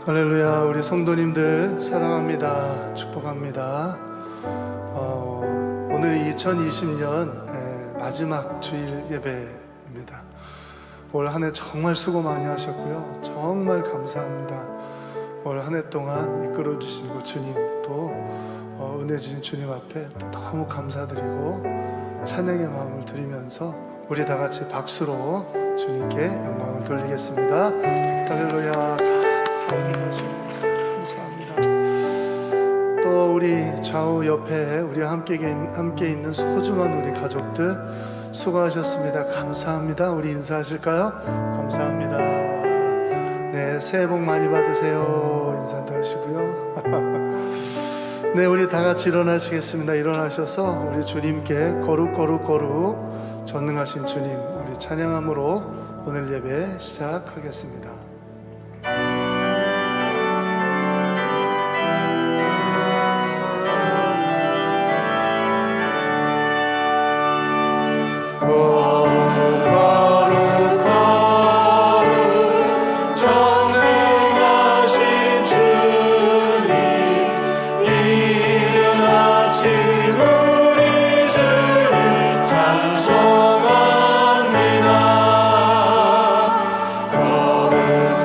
할렐루야. 우리 성도님들 사랑합니다. 축복합니다. 오늘이 2020년 마지막 주일 예배입니다. 올 한 해 정말 수고 많이 하셨고요. 정말 감사합니다. 올 한 해 동안 이끌어 주시고 주님 또 은혜 주신 주님 앞에 또 너무 감사드리고 찬양의 마음을 드리면서 우리 다 같이 박수로 주님께 영광을 돌리겠습니다. 할렐루야. 감사합니다. 주님 감사합니다. 또 우리 좌우 옆에 우리 함께 있는 소중한 우리 가족들 수고하셨습니다. 감사합니다. 우리 인사하실까요? 감사합니다. 네, 새해 복 많이 받으세요. 인사도 하시고요. 네, 우리 다 같이 일어나시겠습니다. 일어나셔서 우리 주님께 거룩 전능하신 주님 우리 찬양함으로 오늘 예배 시작하겠습니다. 찬송합니다. 거룩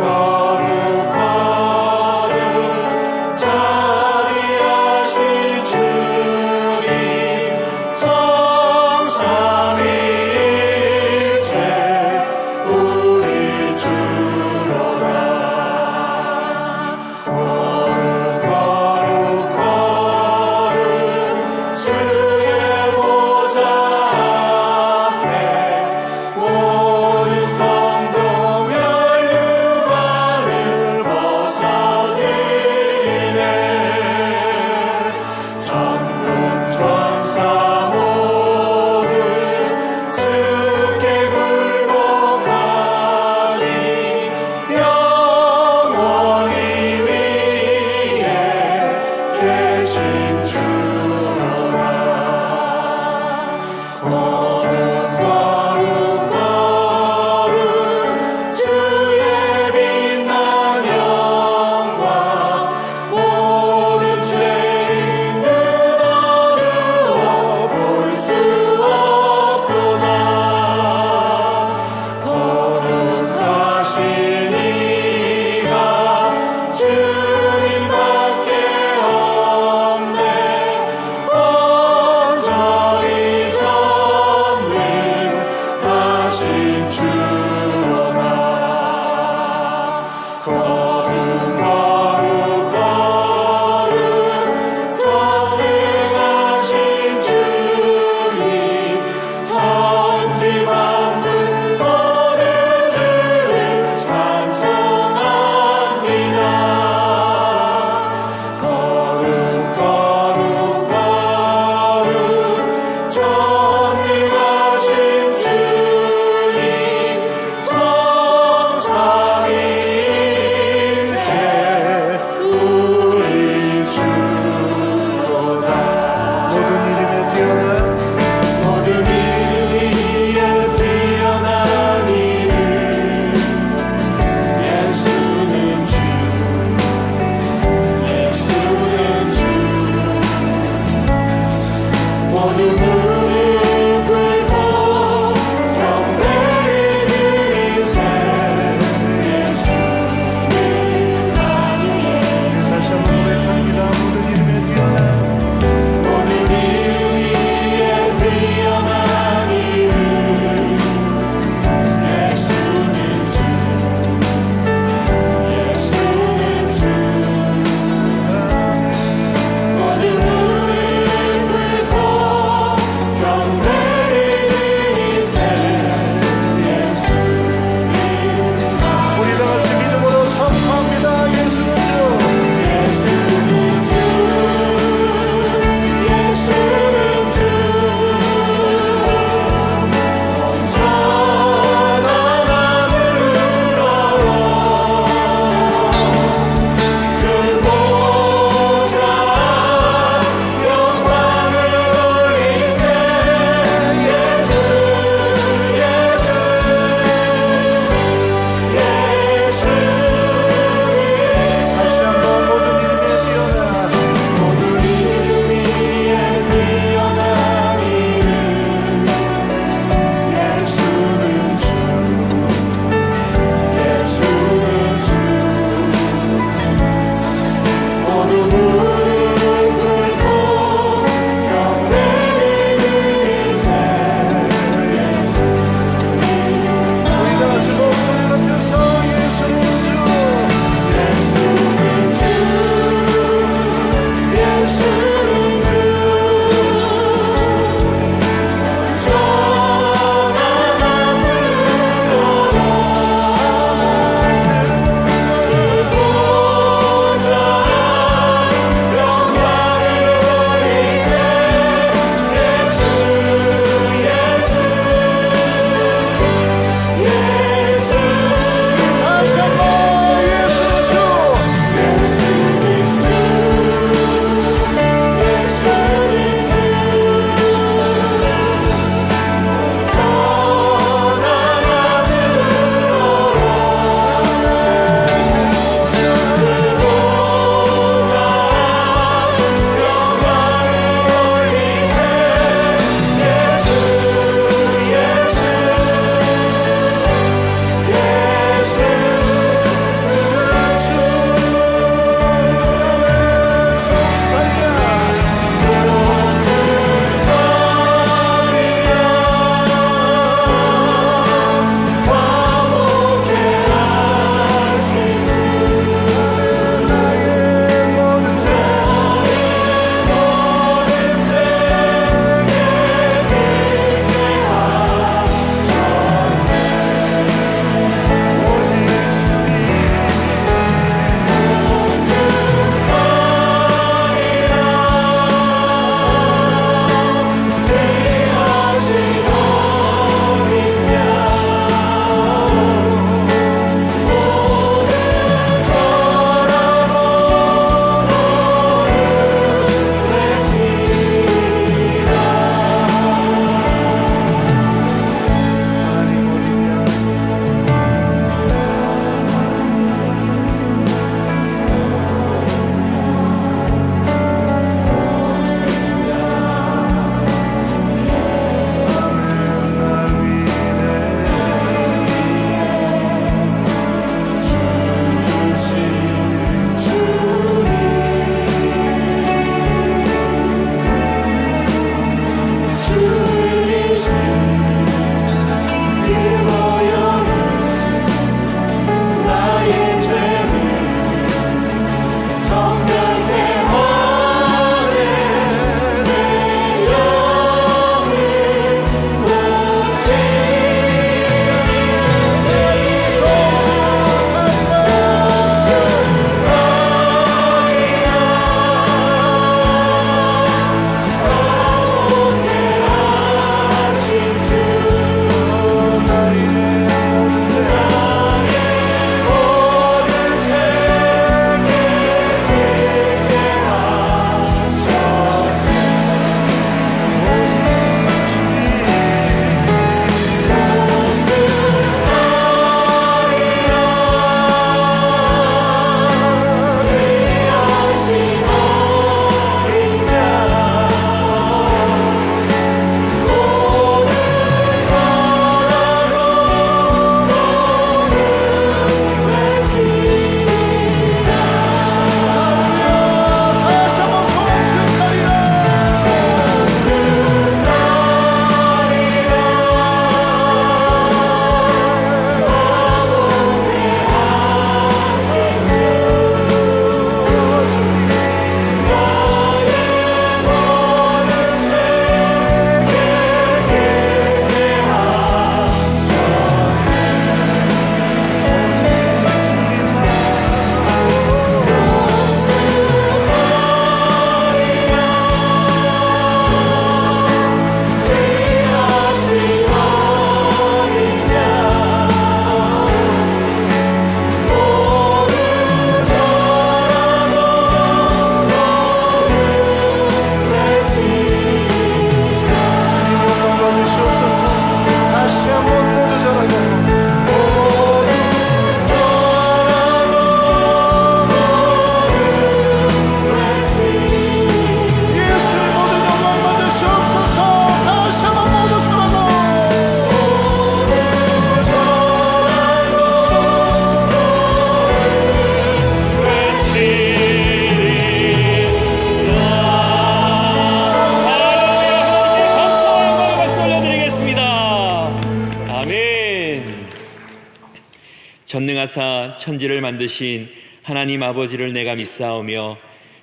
전능하사 천지를 만드신 하나님 아버지를 내가 믿사오며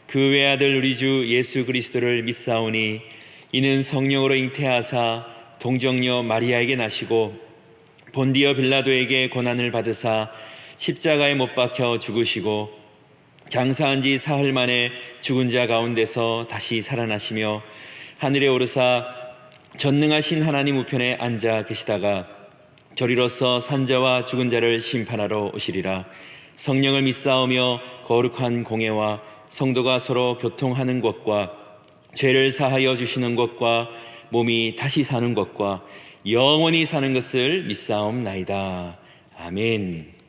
그 외아들 우리 주 예수 그리스도를 믿사오니 이는 성령으로 잉태하사 동정녀 마리아에게 나시고 본디어 빌라도에게 고난을 받으사 십자가에 못 박혀 죽으시고 장사한 지 사흘 만에 죽은 자 가운데서 다시 살아나시며 하늘에 오르사 전능하신 하나님 우편에 앉아 계시다가 저리로서 산자와 죽은 자를 심판하러 오시리라. 성령을 믿사오며 거룩한 공예와 성도가 서로 교통하는 것과 죄를 사하여 주시는 것과 몸이 다시 사는 것과 영원히 사는 것을 믿사옵나이다. 아멘.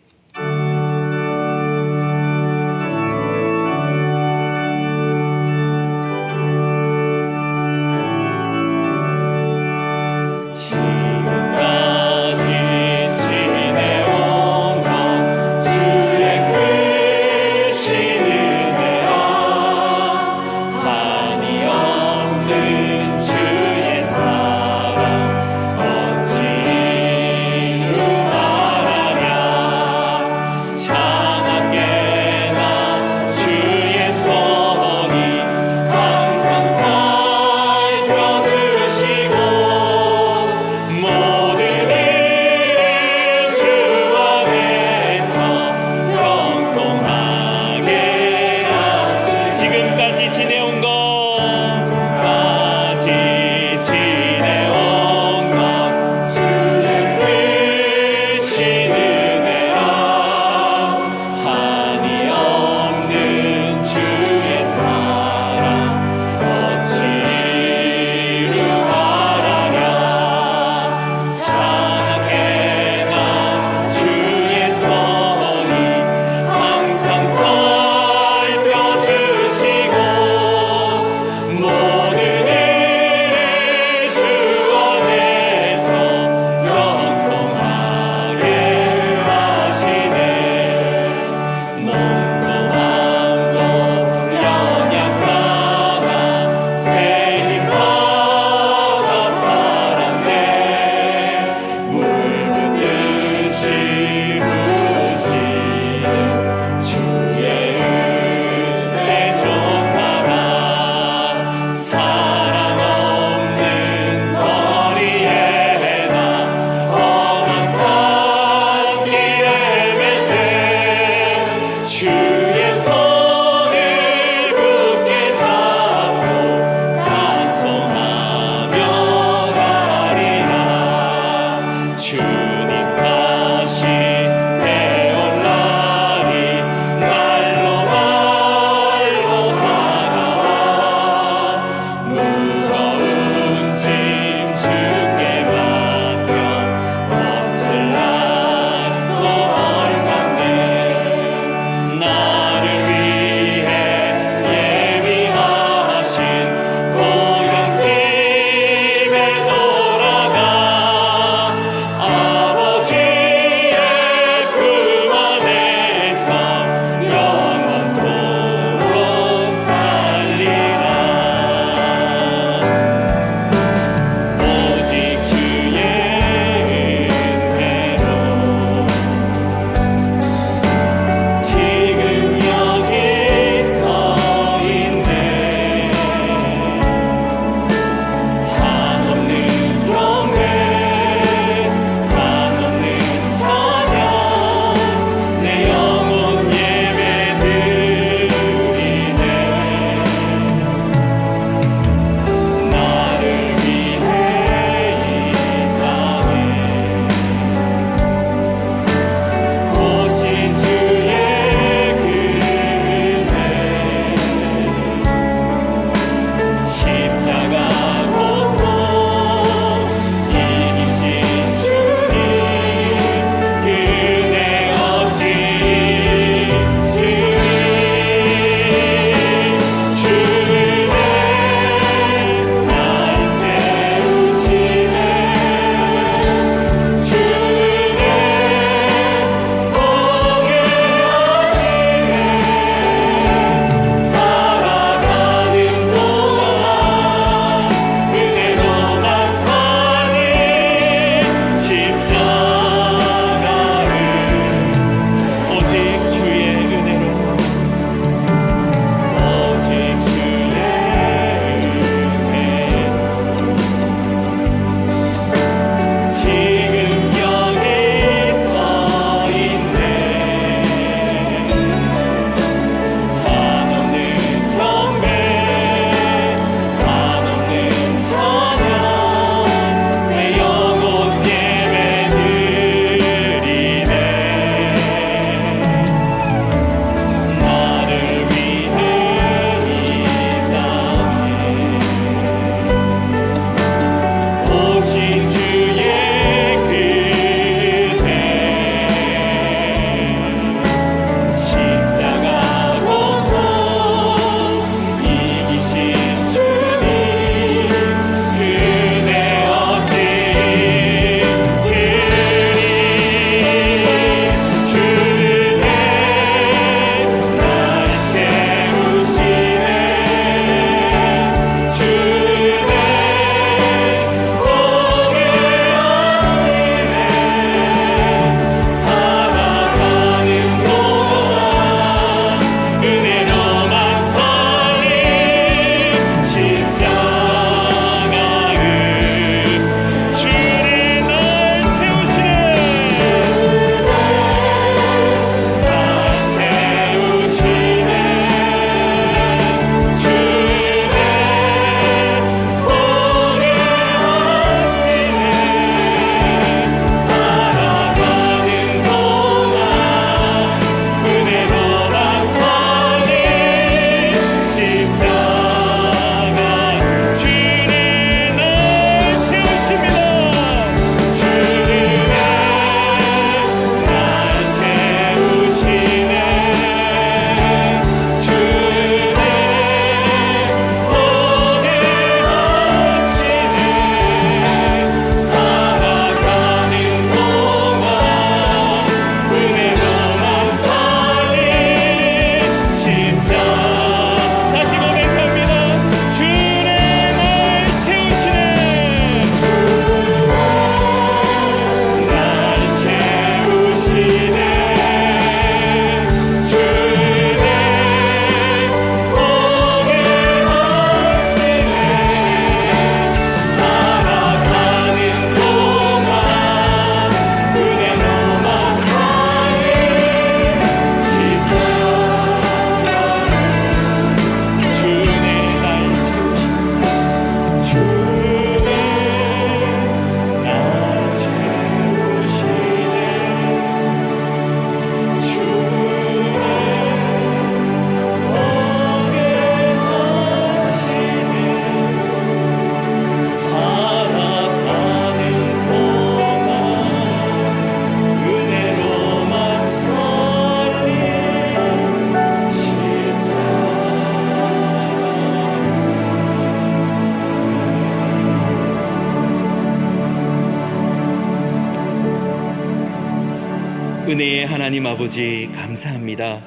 하나님 아버지 감사합니다.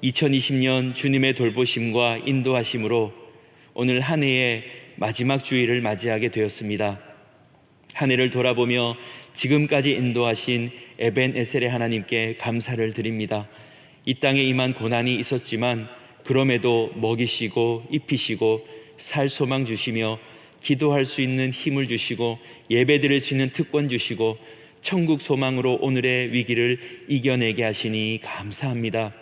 2020년 주님의 돌보심과 인도하심으로 오늘 한 해의 마지막 주일을 맞이하게 되었습니다. 한 해를 돌아보며 지금까지 인도하신 에벤에셀의 하나님께 감사를 드립니다. 이 땅에 임한 고난이 있었지만 그럼에도 먹이시고 입히시고 살 소망 주시며 기도할 수 있는 힘을 주시고 예배드릴 수 있는 특권 주시고 천국 소망으로 오늘의 위기를 이겨내게 하시니 감사합니다.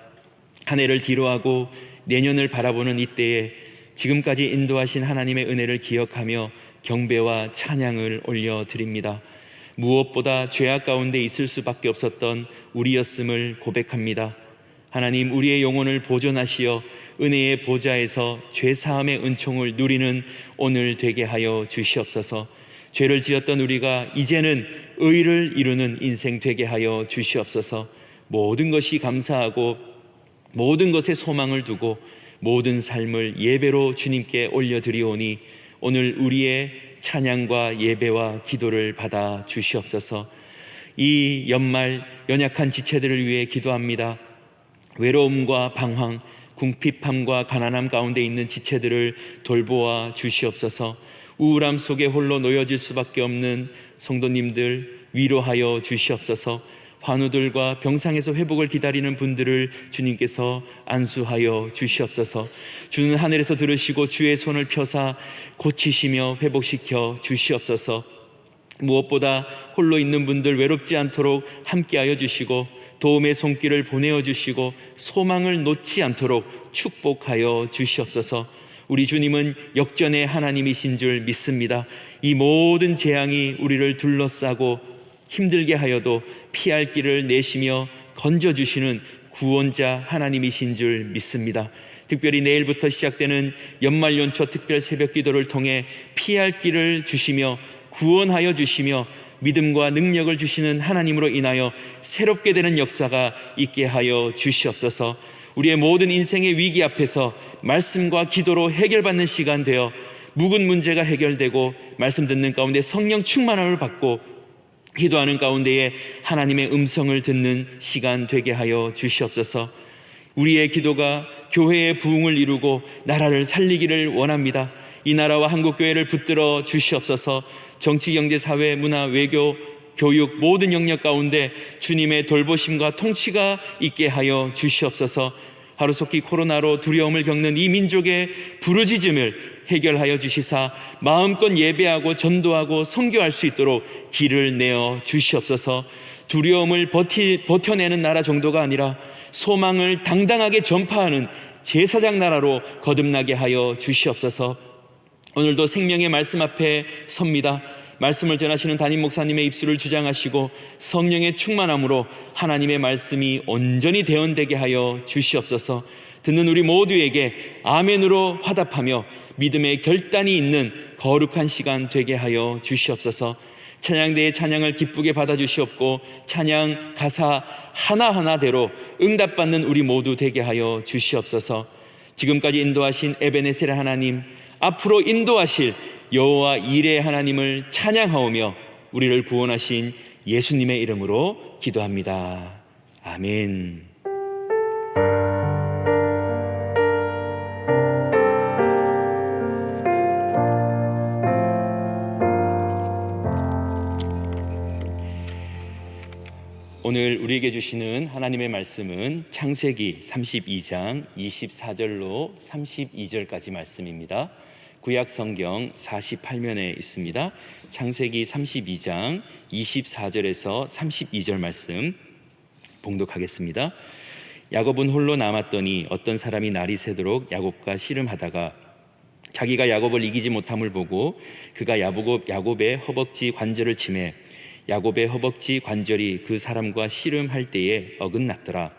한 해를 뒤로하고 내년을 바라보는 이때에 지금까지 인도하신 하나님의 은혜를 기억하며 경배와 찬양을 올려드립니다. 무엇보다 죄악 가운데 있을 수밖에 없었던 우리였음을 고백합니다. 하나님, 우리의 영혼을 보존하시어 은혜의 보좌에서 죄사함의 은총을 누리는 오늘 되게 하여 주시옵소서. 죄를 지었던 우리가 이제는 의를 이루는 인생 되게 하여 주시옵소서. 모든 것이 감사하고 모든 것에 소망을 두고 모든 삶을 예배로 주님께 올려드리오니 오늘 우리의 찬양과 예배와 기도를 받아 주시옵소서. 이 연말 연약한 지체들을 위해 기도합니다. 외로움과 방황, 궁핍함과 가난함 가운데 있는 지체들을 돌보아 주시옵소서. 우울함 속에 홀로 놓여질 수밖에 없는 성도님들 위로하여 주시옵소서. 환우들과 병상에서 회복을 기다리는 분들을 주님께서 안수하여 주시옵소서. 주는 하늘에서 들으시고 주의 손을 펴사 고치시며 회복시켜 주시옵소서. 무엇보다 홀로 있는 분들 외롭지 않도록 함께하여 주시고 도움의 손길을 보내어 주시고 소망을 놓지 않도록 축복하여 주시옵소서. 우리 주님은 역전의 하나님이신 줄 믿습니다. 이 모든 재앙이 우리를 둘러싸고 힘들게 하여도 피할 길을 내시며 건져주시는 구원자 하나님이신 줄 믿습니다. 특별히 내일부터 시작되는 연말연초 특별 새벽 기도를 통해 피할 길을 주시며 구원하여 주시며 믿음과 능력을 주시는 하나님으로 인하여 새롭게 되는 역사가 있게 하여 주시옵소서. 우리의 모든 인생의 위기 앞에서 말씀과 기도로 해결받는 시간 되어 묵은 문제가 해결되고 말씀 듣는 가운데 성령 충만함을 받고 기도하는 가운데에 하나님의 음성을 듣는 시간 되게 하여 주시옵소서. 우리의 기도가 교회의 부흥을 이루고 나라를 살리기를 원합니다. 이 나라와 한국교회를 붙들어 주시옵소서. 정치, 경제, 사회, 문화, 외교, 교육 모든 영역 가운데 주님의 돌보심과 통치가 있게 하여 주시옵소서. 하루속히 코로나로 두려움을 겪는 이 민족의 부르짖음을 해결하여 주시사 마음껏 예배하고 전도하고 선교할 수 있도록 길을 내어 주시옵소서. 두려움을 버텨내는 나라 정도가 아니라 소망을 당당하게 전파하는 제사장 나라로 거듭나게 하여 주시옵소서. 오늘도 생명의 말씀 앞에 섭니다. 말씀을 전하시는 담임 목사님의 입술을 주장하시고 성령의 충만함으로 하나님의 말씀이 온전히 대언되게 하여 주시옵소서. 듣는 우리 모두에게 아멘으로 화답하며 믿음의 결단이 있는 거룩한 시간 되게 하여 주시옵소서. 찬양대의 찬양을 기쁘게 받아주시옵고 찬양 가사 하나하나대로 응답받는 우리 모두 되게 하여 주시옵소서. 지금까지 인도하신 에베네셀의 하나님, 앞으로 인도하실 여호와 이레의 하나님을 찬양하오며 우리를 구원하신 예수님의 이름으로 기도합니다. 아멘. 오늘 우리에게 주시는 하나님의 말씀은 창세기 32장 24절로 32절까지 말씀입니다. 구약 성경 48면에 있습니다. 창세기 32장 24절에서 32절 말씀 봉독하겠습니다. 야곱은 홀로 남았더니 어떤 사람이 날이 새도록 야곱과 씨름하다가 자기가 야곱을 이기지 못함을 보고 그가 야곱의 허벅지 관절을 치매 야곱의 허벅지 관절이 그 사람과 씨름할 때에 어긋났더라.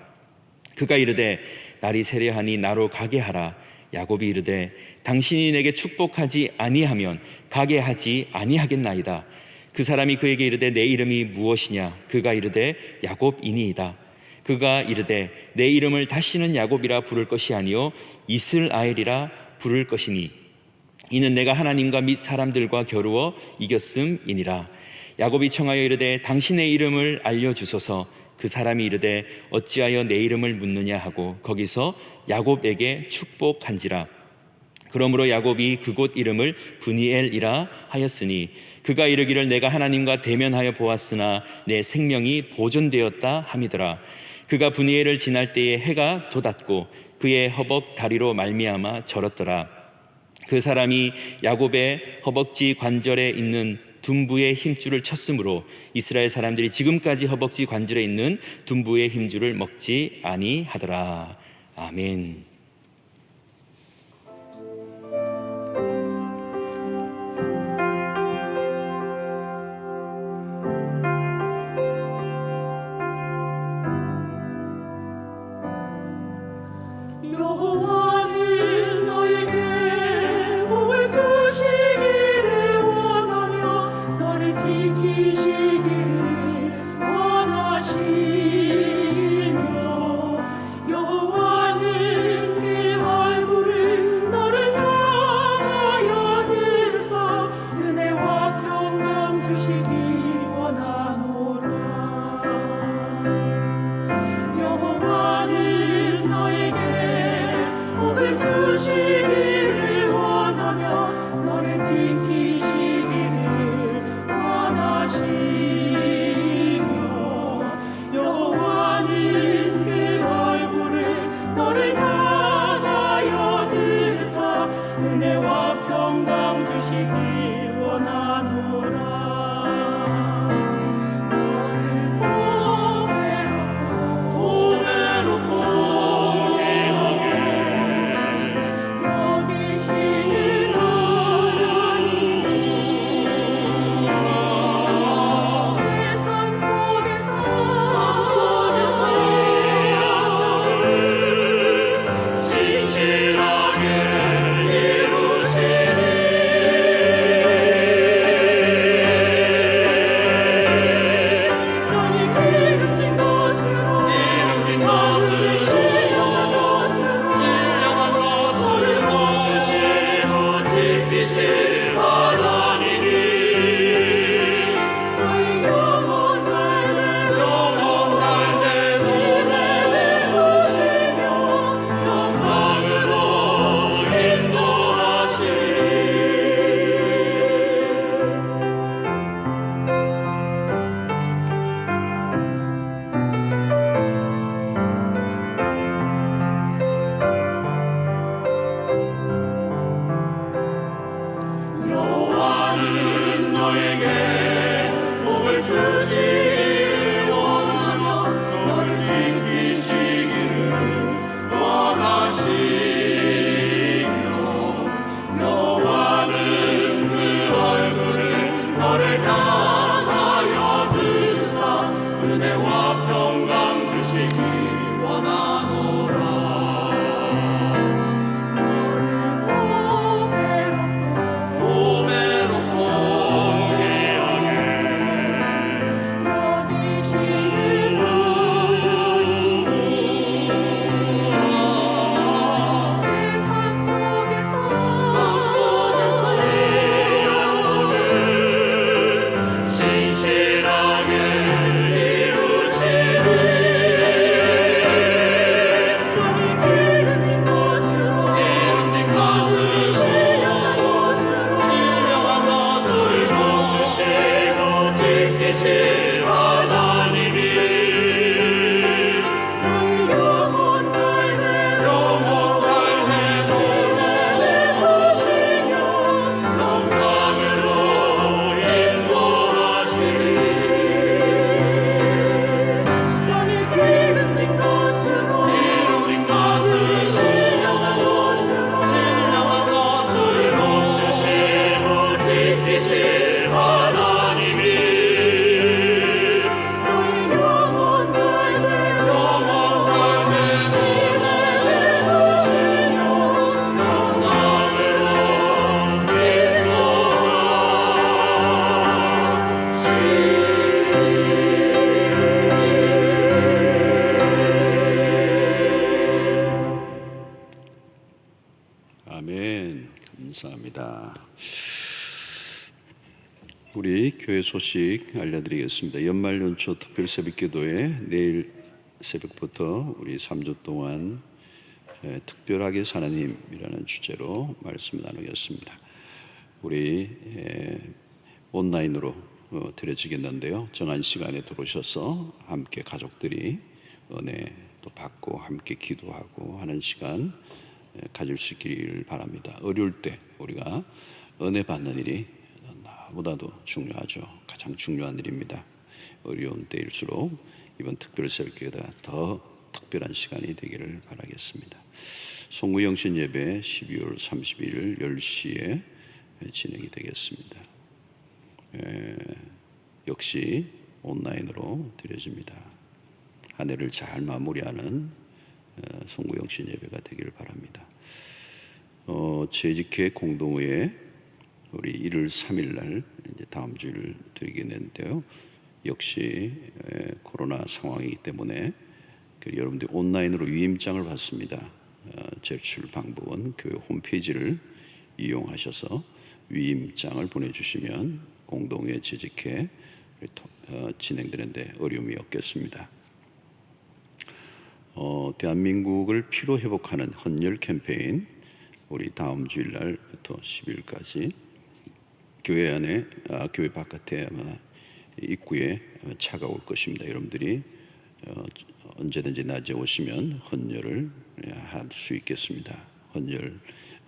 그가 이르되 날이 세려하니 나로 가게 하라. 야곱이 이르되 당신이 내게 축복하지 아니하면 가게 하지 아니하겠나이다. 그 사람이 그에게 이르되 내 이름이 무엇이냐? 그가 이르되 야곱이니이다. 그가 이르되 내 이름을 다시는 야곱이라 부를 것이 아니요 이스라엘이라 부를 것이니 이는 내가 하나님과 및 사람들과 겨루어 이겼음이니라. 야곱이 청하여 이르되 당신의 이름을 알려주소서. 그 사람이 이르되 어찌하여 내 이름을 묻느냐 하고 거기서 야곱에게 축복한지라. 그러므로 야곱이 그곳 이름을 브니엘이라 하였으니 그가 이르기를 내가 하나님과 대면하여 보았으나 내 생명이 보존되었다 함이더라. 그가 브니엘을 지날 때에 해가 돋았고 그의 허벅 다리로 말미암아 절었더라. 그 사람이 야곱의 허벅지 관절에 있는 둔부의 힘줄을 쳤으므로 이스라엘 사람들이 지금까지 허벅지 관절에 있는 둔부의 힘줄을 먹지 아니하더라. 아멘. 여호와는 너에게 복을 주시기를 원하며 너를 지키시기를 원하시며 여호와는 그 얼굴을 너를 향하여 들사 은혜와 평강 주시기 원하노라. 여호와는 너에게 복을 주시기를 원하며 너를 지키시기를 원하시며 여호와는 그 얼굴을 너를 향하여 들사 은혜와 평강 주시기 원하노라. 아멘. 감사합니다. 우리 교회 소식 알려드리겠습니다. 연말연초 특별 새벽기도회 내일 새벽부터 우리 3주 동안 특별하게 하나님이라는 주제로 말씀 나누겠습니다. 우리 온라인으로 드려지겠는데요. 정한 시간에 들어오셔서 함께 가족들이 은혜 또 받고 함께 기도하고 하는 시간 가질 수 있기를 바랍니다. 어려울 때 우리가 은혜 받는 일이 나보다도 중요하죠. 가장 중요한 일입니다. 어려운 때일수록 이번 특별 새벽기도가 더 특별한 시간이 되기를 바라겠습니다. 송구영신 예배 12월 31일 10시에 진행이 되겠습니다. 역시 온라인으로 드려집니다. 한 해를 잘 마무리하는 송구영신 예배가 되기를 바랍니다. 재직회 공동회에 우리 1월 3일 날 이제 다음 주일 드리게 되는데요. 역시 코로나 상황이기 때문에 여러분들이 온라인으로 위임장을 받습니다. 제출 방법은 교회 홈페이지를 이용하셔서 위임장을 보내주시면 공동회 재직회 진행되는데 어려움이 없겠습니다. 대한민국을 피로 회복하는 헌혈 캠페인 우리 다음 주일 날부터 10일까지 교회 안에 교회 바깥에 아마 입구에 차가 올 것입니다. 여러분들이 언제든지 낮에 오시면 헌혈을 할 수 있겠습니다. 헌혈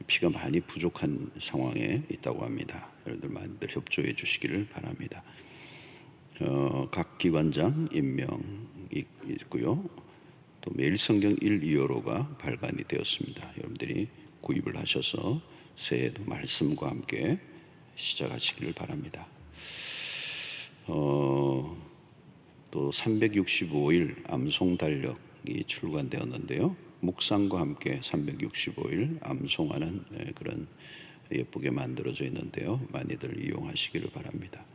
피가 많이 부족한 상황에 있다고 합니다. 여러분들 많이들 협조해 주시기를 바랍니다. 각 기관장 임명이 있고요. 또 매일 성경 1, 2호로가 발간이 되었습니다. 여러분들이 구입을 하셔서 새해도 말씀과 함께 시작하시기를 바랍니다. 또 365일 암송 달력이 출간되었는데요. 묵상과 함께 365일 암송하는 그런 예쁘게 만들어져 있는데요. 많이들 이용하시기를 바랍니다.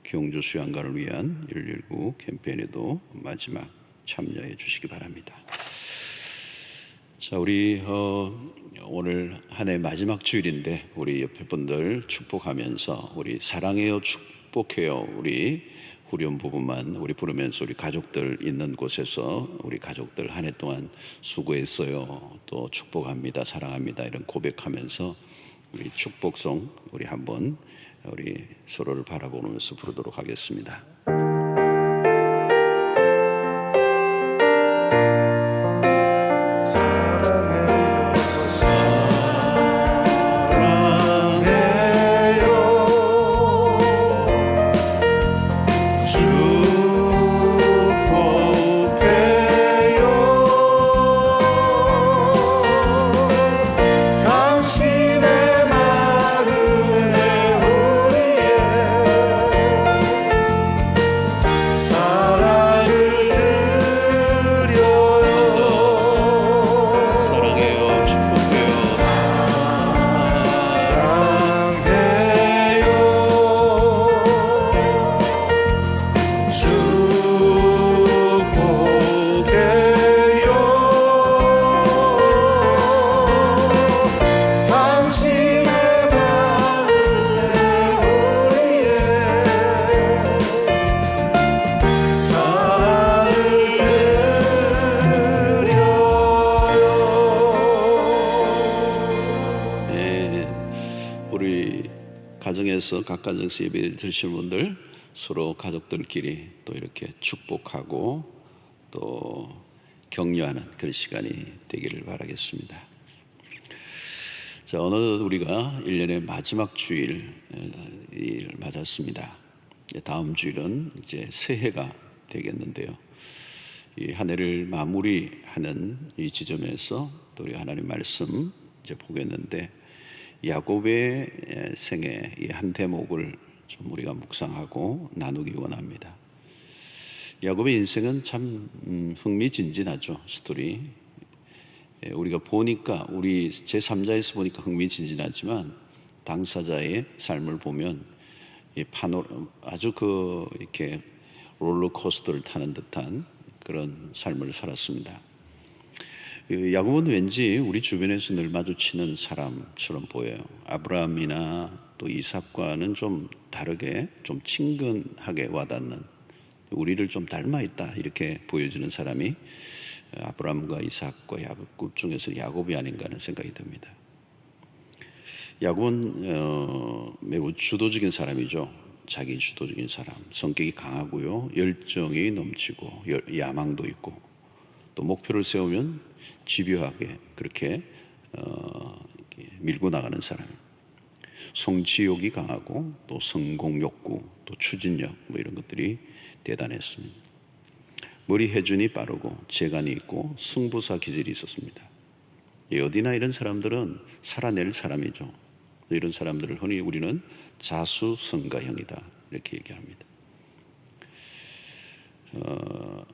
경주 수양관을 위한 119 캠페인에도 마지막 참여해 주시기 바랍니다. 자, 우리 오늘 한 해 마지막 주일인데 우리 옆에 분들 축복하면서 우리 사랑해요 축복해요 우리 후렴 부분만 우리 부르면서 우리 가족들 있는 곳에서 우리 가족들 한 해 동안 수고했어요 또 축복합니다 사랑합니다 이런 고백하면서 우리 축복송 우리 한번 우리 서로를 바라보면서 부르도록 하겠습니다. 가정에서 각 가정에서 예배 드리시는 분들 서로 가족들끼리 또 이렇게 축복하고 또 격려하는 그런 시간이 되기를 바라겠습니다. 자, 어느덧 우리가 1년의 마지막 주일을 맞았습니다. 다음 주일은 이제 새해가 되겠는데요. 이 한 해를 마무리하는 이 지점에서 또 우리 하나님 말씀 이제 보겠는데 야곱의 생애 이 한 대목을 좀 우리가 묵상하고 나누기 원합니다. 야곱의 인생은 참 흥미진진하죠. 스토리 우리가 보니까 우리 제3자에서 보니까 흥미진진하지만 당사자의 삶을 보면 이 아주 이렇게 롤러코스터를 타는 듯한 그런 삶을 살았습니다. 야곱은 왠지 우리 주변에서 늘 마주치는 사람처럼 보여요. 아브라함이나 또 이삭과는 좀 다르게 좀 친근하게 와닿는, 우리를 좀 닮아 있다 이렇게 보여주는 사람이 아브라함과 이삭과 야곱 중에서 야곱이 아닌가 하는 생각이 듭니다. 야곱은 매우 주도적인 사람이죠. 자기 주도적인 사람, 성격이 강하고요, 열정이 넘치고 야망도 있고, 또 목표를 세우면 집요하게 그렇게 이렇게 밀고 나가는 사람. 성취욕이 강하고 또 성공 욕구, 또 추진력 뭐 이런 것들이 대단했습니다. 머리 회전이 빠르고 재간이 있고 승부사 기질이 있었습니다. 어디나 이런 사람들은 살아낼 사람이죠. 이런 사람들을 흔히 우리는 자수성가형이다 이렇게 얘기합니다.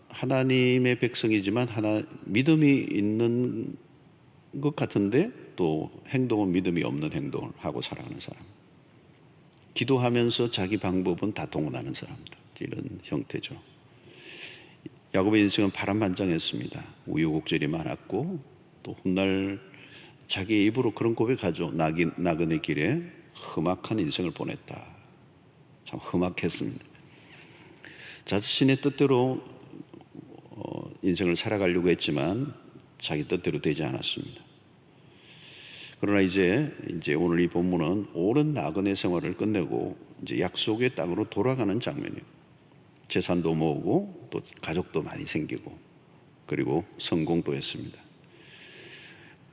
하나님의 백성이지만 믿음이 있는 것 같은데 또 행동은 믿음이 없는 행동을 하고 살아가는 사람, 기도하면서 자기 방법은 다 동원하는 사람들, 이런 형태죠. 야곱의 인생은 파란만장했습니다. 우여곡절이 많았고 또 훗날 자기 입으로 그런 고백하죠. 나그네 길에 험악한 인생을 보냈다. 참 험악했습니다. 자신의 뜻대로 인생을 살아가려고 했지만 자기 뜻대로 되지 않았습니다. 그러나 이제 오늘 이 본문은 오랜 나그네 생활을 끝내고 이제 약속의 땅으로 돌아가는 장면이에요. 재산도 모으고 또 가족도 많이 생기고 그리고 성공도 했습니다.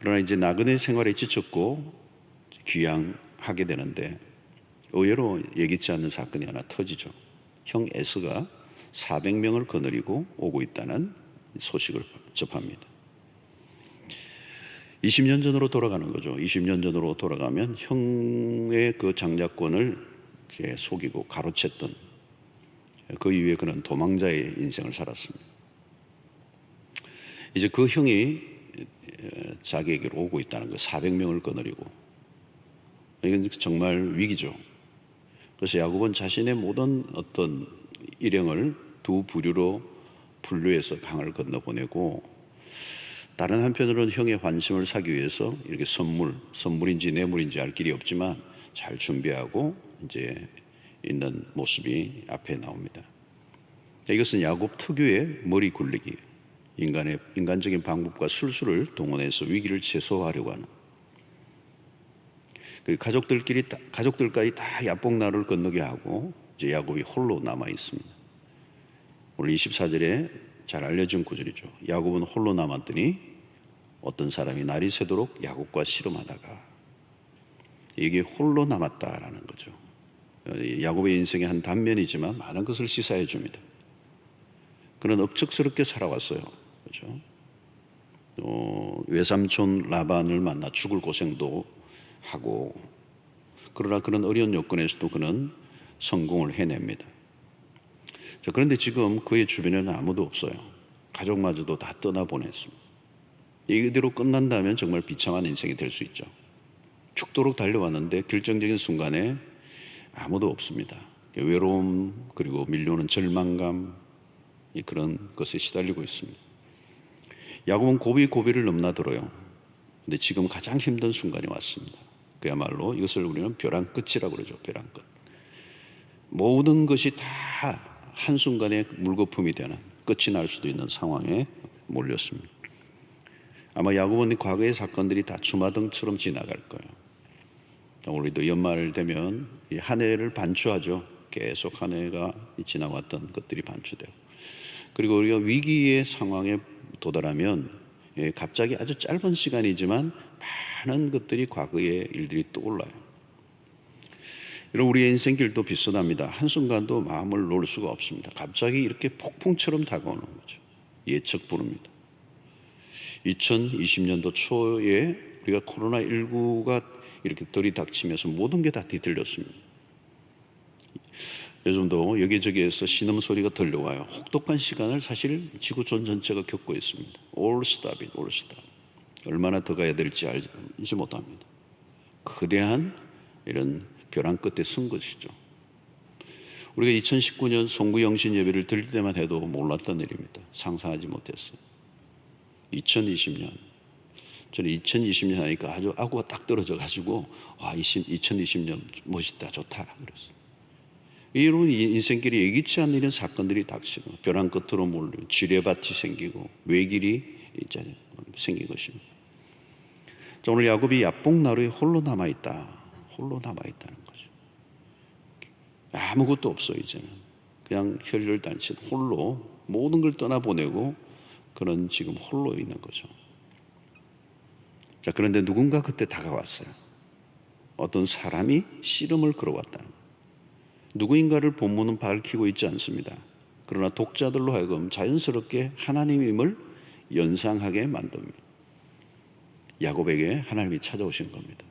그러나 이제 나그네 생활에 지쳤고 귀향하게 되는데 의외로 예기치 않는 사건이 하나 터지죠. 형 에서가 400명을 거느리고 오고 있다는 소식을 접합니다. 20년 전으로 돌아가는 거죠. 20년 전으로 돌아가면 형의 그 장자권을 이제 속이고 가로챘던, 그 이후에 그는 도망자의 인생을 살았습니다. 이제 그 형이 자기에게로 오고 있다는 거, 400명을 거느리고. 이건 정말 위기죠. 그래서 야곱은 자신의 모든 어떤 일행을 두 부류로 분류해서 강을 건너보내고, 다른 한편으로는 형의 환심을 사기 위해서 이렇게 선물인지 뇌물인지 알 길이 없지만 잘 준비하고 이제 있는 모습이 앞에 나옵니다. 이것은 야곱 특유의 머리 굴리기, 인간적인 방법과 술수를 동원해서 위기를 최소화하려고 하는. 그리고 가족들까지 다 야복나루를 건너게 하고 이제 야곱이 홀로 남아 있습니다. 오늘 24절에 잘 알려진 구절이죠. 야곱은 홀로 남았더니 어떤 사람이 날이 새도록 야곱과 씨름하다가, 이게 홀로 남았다라는 거죠. 야곱의 인생의 한 단면이지만 많은 것을 시사해 줍니다. 그는 억척스럽게 살아왔어요. 그렇죠? 외삼촌 라반을 만나 죽을 고생도 하고, 그러나 그런 어려운 여건에서도 그는 성공을 해냅니다. 자, 그런데 지금 그의 주변에는 아무도 없어요. 가족마저도 다 떠나보냈습니다. 이대로 끝난다면 정말 비참한 인생이 될 수 있죠. 죽도록 달려왔는데 결정적인 순간에 아무도 없습니다. 외로움, 그리고 밀려오는 절망감, 그런 것에 시달리고 있습니다. 야곱은 고비를 넘나들어요. 근데 지금 가장 힘든 순간이 왔습니다. 그야말로 이것을 우리는 벼랑 끝이라고 그러죠. 벼랑 끝. 모든 것이 다 한순간에 물거품이 되는, 끝이 날 수도 있는 상황에 몰렸습니다. 아마 야곱은 과거의 사건들이 다 주마등처럼 지나갈 거예요. 우리도 연말 되면 한 해를 반추하죠. 계속 한 해가 지나왔던 것들이 반추되고, 그리고 우리가 위기의 상황에 도달하면 갑자기 아주 짧은 시간이지만 많은 것들이, 과거의 일들이 떠올라요. 여러분, 우리의 인생길도 비슷합니다. 한순간도 마음을 놓을 수가 없습니다. 갑자기 이렇게 폭풍처럼 다가오는 거죠. 예측 부릅니다. 2020년도 초에 우리가 코로나19가 이렇게 들이닥치면서 모든 게 다 뒤틀렸습니다. 요즘도 여기저기에서 신음소리가 들려와요. 혹독한 시간을 사실 지구촌 전체가 겪고 있습니다. All stop it, all stop. 얼마나 더 가야 될지 알지 못합니다. 거대한 이런 벼랑 끝에 선 것이죠. 우리가 2019년 송구영신 예배를 드릴 때만 해도 몰랐던 일입니다. 상상하지 못했어요. 2020년, 저는 2020년 하니까 아주 아구가 딱 떨어져 가지고 2020년 멋있다, 좋다 그랬어요. 여러분 인생길에 예기치 않는 이런 사건들이 닥치고 벼랑 끝으로 몰리고 지뢰밭이 생기고 외길이 이제 생긴 것입니다. 자, 오늘 야곱이 야복나루에 홀로 남아있다는 거죠. 아무것도 없어. 이제는 그냥 혈혈 단신 홀로 모든 걸 떠나보내고 그런 지금 홀로 있는 거죠. 자, 그런데 누군가 그때 다가왔어요. 어떤 사람이 씨름을 걸어왔다는 거예요. 누구인가를 본문은 밝히고 있지 않습니다. 그러나 독자들로 하여금 자연스럽게 하나님임을 연상하게 만듭니다. 야곱에게 하나님이 찾아오신 겁니다.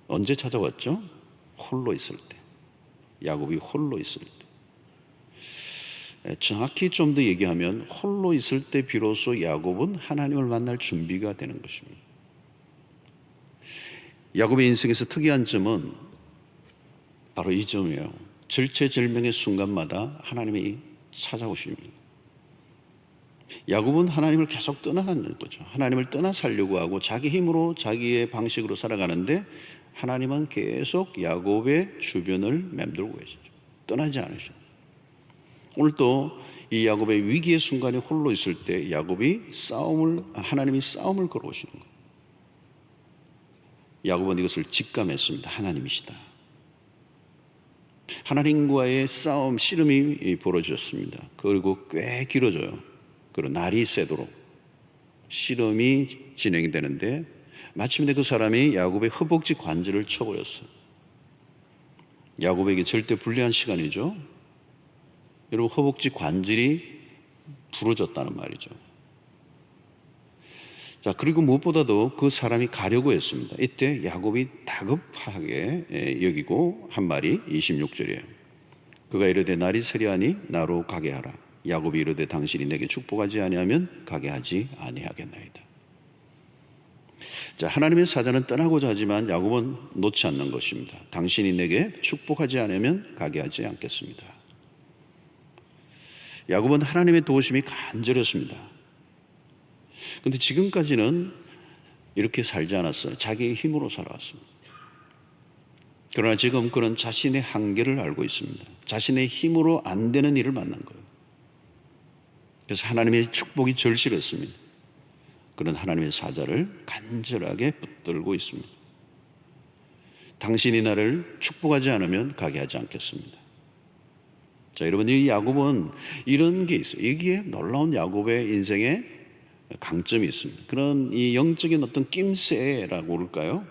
언제 찾아왔죠? 홀로 있을 때. 야곱이 홀로 있을 때. 정확히 좀 더 얘기하면 홀로 있을 때 비로소 야곱은 하나님을 만날 준비가 되는 것입니다. 야곱의 인생에서 특이한 점은 바로 이 점이에요. 절체절명의 순간마다 하나님이 찾아오십니다. 야곱은 하나님을 계속 떠나는 거죠. 하나님을 떠나 살려고 하고 자기 힘으로 자기의 방식으로 살아가는데 하나님은 계속 야곱의 주변을 맴돌고 계시죠. 떠나지 않으시죠. 오늘 또 이 야곱의 위기의 순간에 홀로 있을 때 하나님이 싸움을 걸어오시는 거예요. 야곱은 이것을 직감했습니다. 하나님이시다. 하나님과의 싸움, 씨름이 벌어졌습니다. 그리고 꽤 길어져요. 그리고 날이 새도록 씨름이 진행이 되는데 마침내 그 사람이 야곱의 허벅지 관절을 쳐버렸어요. 야곱에게 절대 불리한 시간이죠. 여러분, 허벅지 관절이 부러졌다는 말이죠. 자, 그리고 무엇보다도 그 사람이 가려고 했습니다. 이때 야곱이 다급하게 여기고 한 말이 26절이에요. 그가 이르되 날이 새려하니 나로 가게 하라. 야곱이 이르되 당신이 내게 축복하지 아니하면 가게 하지 아니하겠나이다. 자, 하나님의 사자는 떠나고자 하지만 야곱은 놓지 않는 것입니다. 당신이 내게 축복하지 않으면 가게 하지 않겠습니다. 야곱은 하나님의 도우심이 간절했습니다. 그런데 지금까지는 이렇게 살지 않았어요. 자기의 힘으로 살아왔습니다. 그러나 지금 그는 자신의 한계를 알고 있습니다. 자신의 힘으로 안 되는 일을 만난 거예요. 그래서 하나님의 축복이 절실했습니다. 그는 하나님의 사자를 간절하게 붙들고 있습니다. 당신이 나를 축복하지 않으면 가게 하지 않겠습니다. 자, 여러분, 이 야곱은 이런 게 있어요. 여기에 놀라운 야곱의 인생에 강점이 있습니다. 그런 이 영적인 어떤 낌새라고 그럴까요?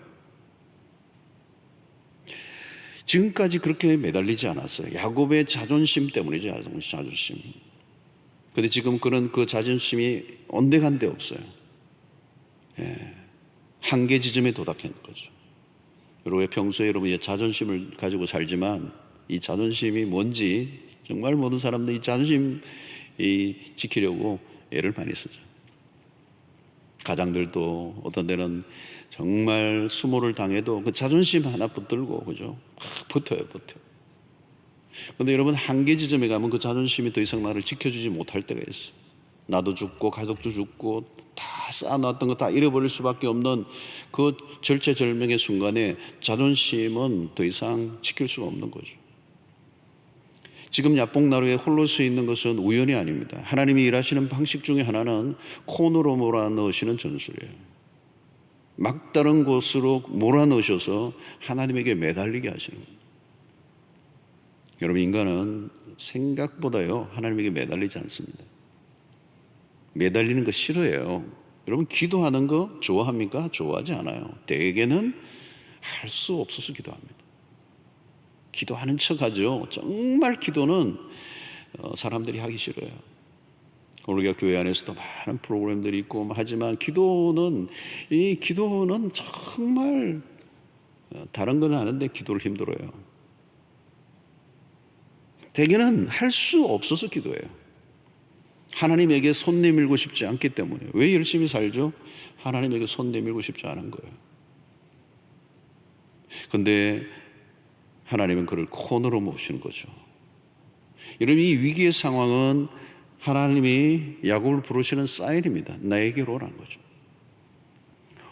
지금까지 그렇게 매달리지 않았어요. 야곱의 자존심 때문이죠. 자존심. 그런데 지금 그는 그 자존심이 온데간데 없어요. 한계 지점에 도달한 거죠. 여러분, 평소에 여러분 자존심을 가지고 살지만 이 자존심이 뭔지 정말 모든 사람들이 이 자존심 지키려고 애를 많이 쓰죠. 가장들도 어떤 데는 정말 수모를 당해도 그 자존심 하나 붙들고, 그죠? 버텨요. 그런데 여러분, 한계 지점에 가면 그 자존심이 더 이상 나를 지켜주지 못할 때가 있어요. 나도 죽고 가족도 죽고 다 쌓아놨던 거 다 잃어버릴 수밖에 없는 그 절체절명의 순간에 자존심은 더 이상 지킬 수가 없는 거죠. 지금 야복나루에 홀로 서 있는 것은 우연이 아닙니다. 하나님이 일하시는 방식 중에 하나는 코너로 몰아넣으시는 전술이에요. 막다른 곳으로 몰아넣으셔서 하나님에게 매달리게 하시는 거예요. 여러분, 인간은 생각보다요 하나님에게 매달리지 않습니다. 매달리는 거 싫어해요. 여러분, 기도하는 거 좋아합니까? 좋아하지 않아요. 대개는 할 수 없어서 기도합니다. 기도하는 척하죠. 정말 기도는 사람들이 하기 싫어요. 우리가 교회 안에서도 많은 프로그램들이 있고 하지만 기도는 정말 다른 건 하는데 기도를 힘들어요. 대개는 할 수 없어서 기도해요. 하나님에게 손 내밀고 싶지 않기 때문에. 왜 열심히 살죠? 하나님에게 손 내밀고 싶지 않은 거예요. 그런데 하나님은 그를 코너로 모시는 거죠. 여러분, 이 위기의 상황은 하나님이 야곱을 부르시는 사인입니다. 나에게로 오라는 거죠.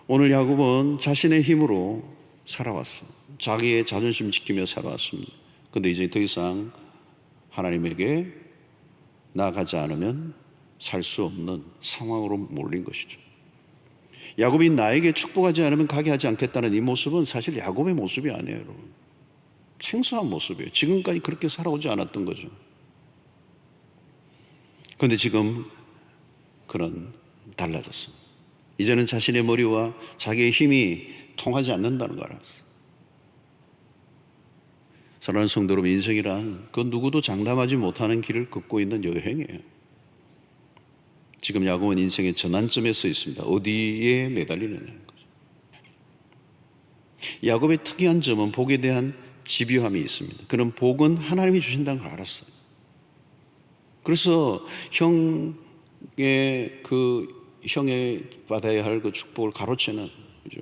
오늘 야곱은 자신의 힘으로 살아왔어. 자기의 자존심 지키며 살아왔습니다. 근데 이제 더 이상 하나님에게 나아가지 않으면 살 수 없는 상황으로 몰린 것이죠. 야곱이 나에게 축복하지 않으면 가게 하지 않겠다는 이 모습은 사실 야곱의 모습이 아니에요, 여러분. 생소한 모습이에요. 지금까지 그렇게 살아오지 않았던 거죠. 그런데 지금 그는 달라졌습니다. 이제는 자신의 머리와 자기의 힘이 통하지 않는다는 걸 알았어요. 사랑하는 성도 여러분, 인생이란 그 누구도 장담하지 못하는 길을 걷고 있는 여행이에요. 지금 야곱은 인생의 전환점에 서 있습니다. 어디에 매달리느냐는 거죠. 야곱의 특이한 점은 복에 대한 집요함이 있습니다. 그는 복은 하나님이 주신다는 걸 알았어요. 그래서 형의 받아야 할 그 축복을 가로채는, 그죠?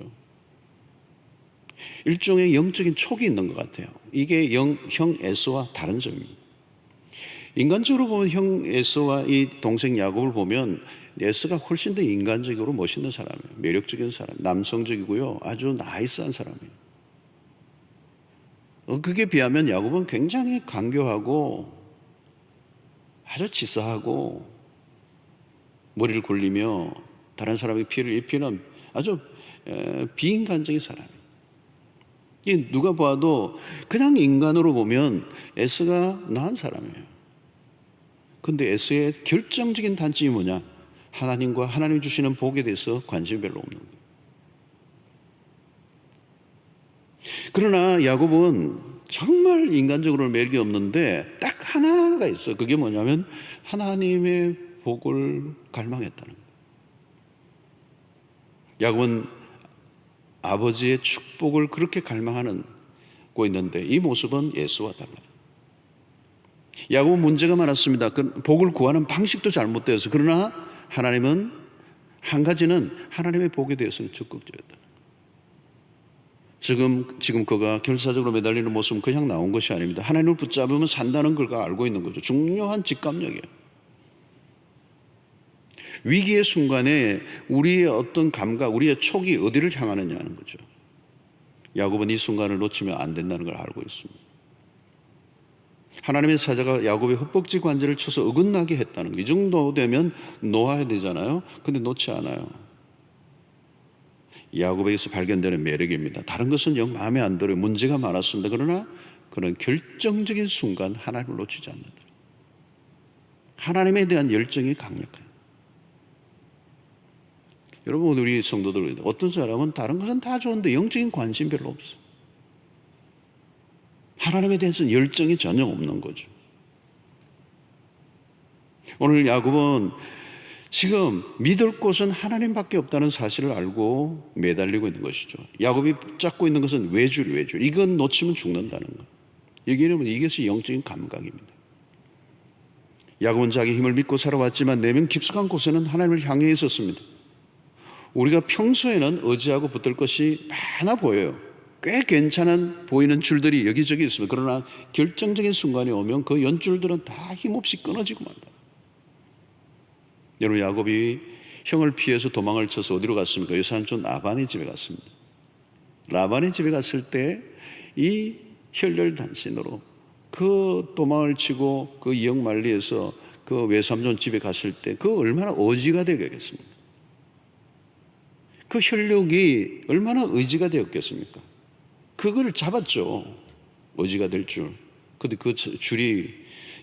일종의 영적인 촉이 있는 것 같아요. 이게 형 에서와 다른 점입니다. 인간적으로 보면 형 에서와 이 동생 야곱을 보면 에서가 훨씬 더 인간적으로 멋있는 사람이에요. 매력적인 사람, 남성적이고요, 아주 나이스한 사람이에요. 그게 비하면 야곱은 굉장히 간교하고 아주 치사하고 머리를 굴리며 다른 사람의 피해를 입히는 아주 비인간적인 사람이에요. 누가 봐도 그냥 인간으로 보면 에스가 나은 사람이에요. 그런데 에스의 결정적인 단점이 뭐냐? 하나님과 하나님 주시는 복에 대해서 관심이 별로 없는 거예요. 그러나 야곱은 정말 인간적으로는 매력이 없는데 딱 하나가 있어요. 그게 뭐냐면 하나님의 복을 갈망했다는 거예요. 야곱은 아버지의 축복을 그렇게 갈망하고 있는데 이 모습은 예수와 달라요. 야곱은 문제가 많았습니다. 복을 구하는 방식도 잘못되어서. 그러나 하나님은 한 가지는 하나님의 복에 대해서는 적극적이었다. 지금 그가 결사적으로 매달리는 모습은 그냥 나온 것이 아닙니다. 하나님을 붙잡으면 산다는 걸 알고 있는 거죠. 중요한 직감력이에요. 위기의 순간에 우리의 어떤 감각, 우리의 촉이 어디를 향하느냐 하는 거죠. 야곱은 이 순간을 놓치면 안 된다는 걸 알고 있습니다. 하나님의 사자가 야곱의 헛벅지 관절을 쳐서 어긋나게 했다는 거. 이 정도 되면 놓아야 되잖아요. 근데 놓지 않아요. 야곱에게서 발견되는 매력입니다. 다른 것은 영 마음에 안 들어요. 문제가 많았습니다. 그러나 그는 결정적인 순간 하나님을 놓치지 않는다. 하나님에 대한 열정이 강력해요. 여러분, 우리 성도들, 어떤 사람은 다른 것은 다 좋은데 영적인 관심 별로 없어. 하나님에 대해서는 열정이 전혀 없는 거죠. 오늘 야곱은 지금 믿을 곳은 하나님밖에 없다는 사실을 알고 매달리고 있는 것이죠. 야곱이 붙잡고 있는 것은 외줄. 이건 놓치면 죽는다는 것. 여기는 이것이 영적인 감각입니다. 야곱은 자기 힘을 믿고 살아왔지만 내면 깊숙한 곳에는 하나님을 향해 있었습니다. 우리가 평소에는 의지하고 붙들 것이 많아 보여요. 꽤 괜찮은 보이는 줄들이 여기저기 있습니다. 그러나 결정적인 순간이 오면 그 연줄들은 다 힘없이 끊어지고 만다. 여러분, 야곱이 형을 피해서 도망을 쳐서 어디로 갔습니까? 외삼촌 라반의 집에 갔습니다. 라반의 집에 갔을 때 이 혈혈단신으로 그 도망을 치고 그 이역만리에서 그 외삼촌 집에 갔을 때 그 얼마나 의지가 되겠습니까? 그 혈육이 얼마나 의지가 되었겠습니까? 그걸 잡았죠. 의지가 될 줄. 근데 그 줄이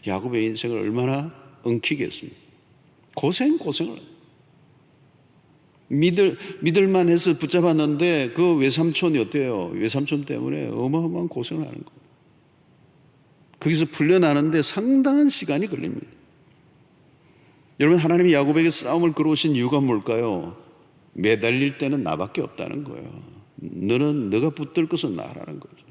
야곱의 인생을 얼마나 엉키게 했습니까? 고생을 믿을만 해서 붙잡았는데 그 외삼촌이 어때요? 외삼촌 때문에 어마어마한 고생을 하는 거예요. 거기서 풀려나는데 상당한 시간이 걸립니다. 여러분, 하나님이 야곱에게 싸움을 걸어오신 이유가 뭘까요? 매달릴 때는 나밖에 없다는 거예요. 너가 붙들 것은 나라는 거죠.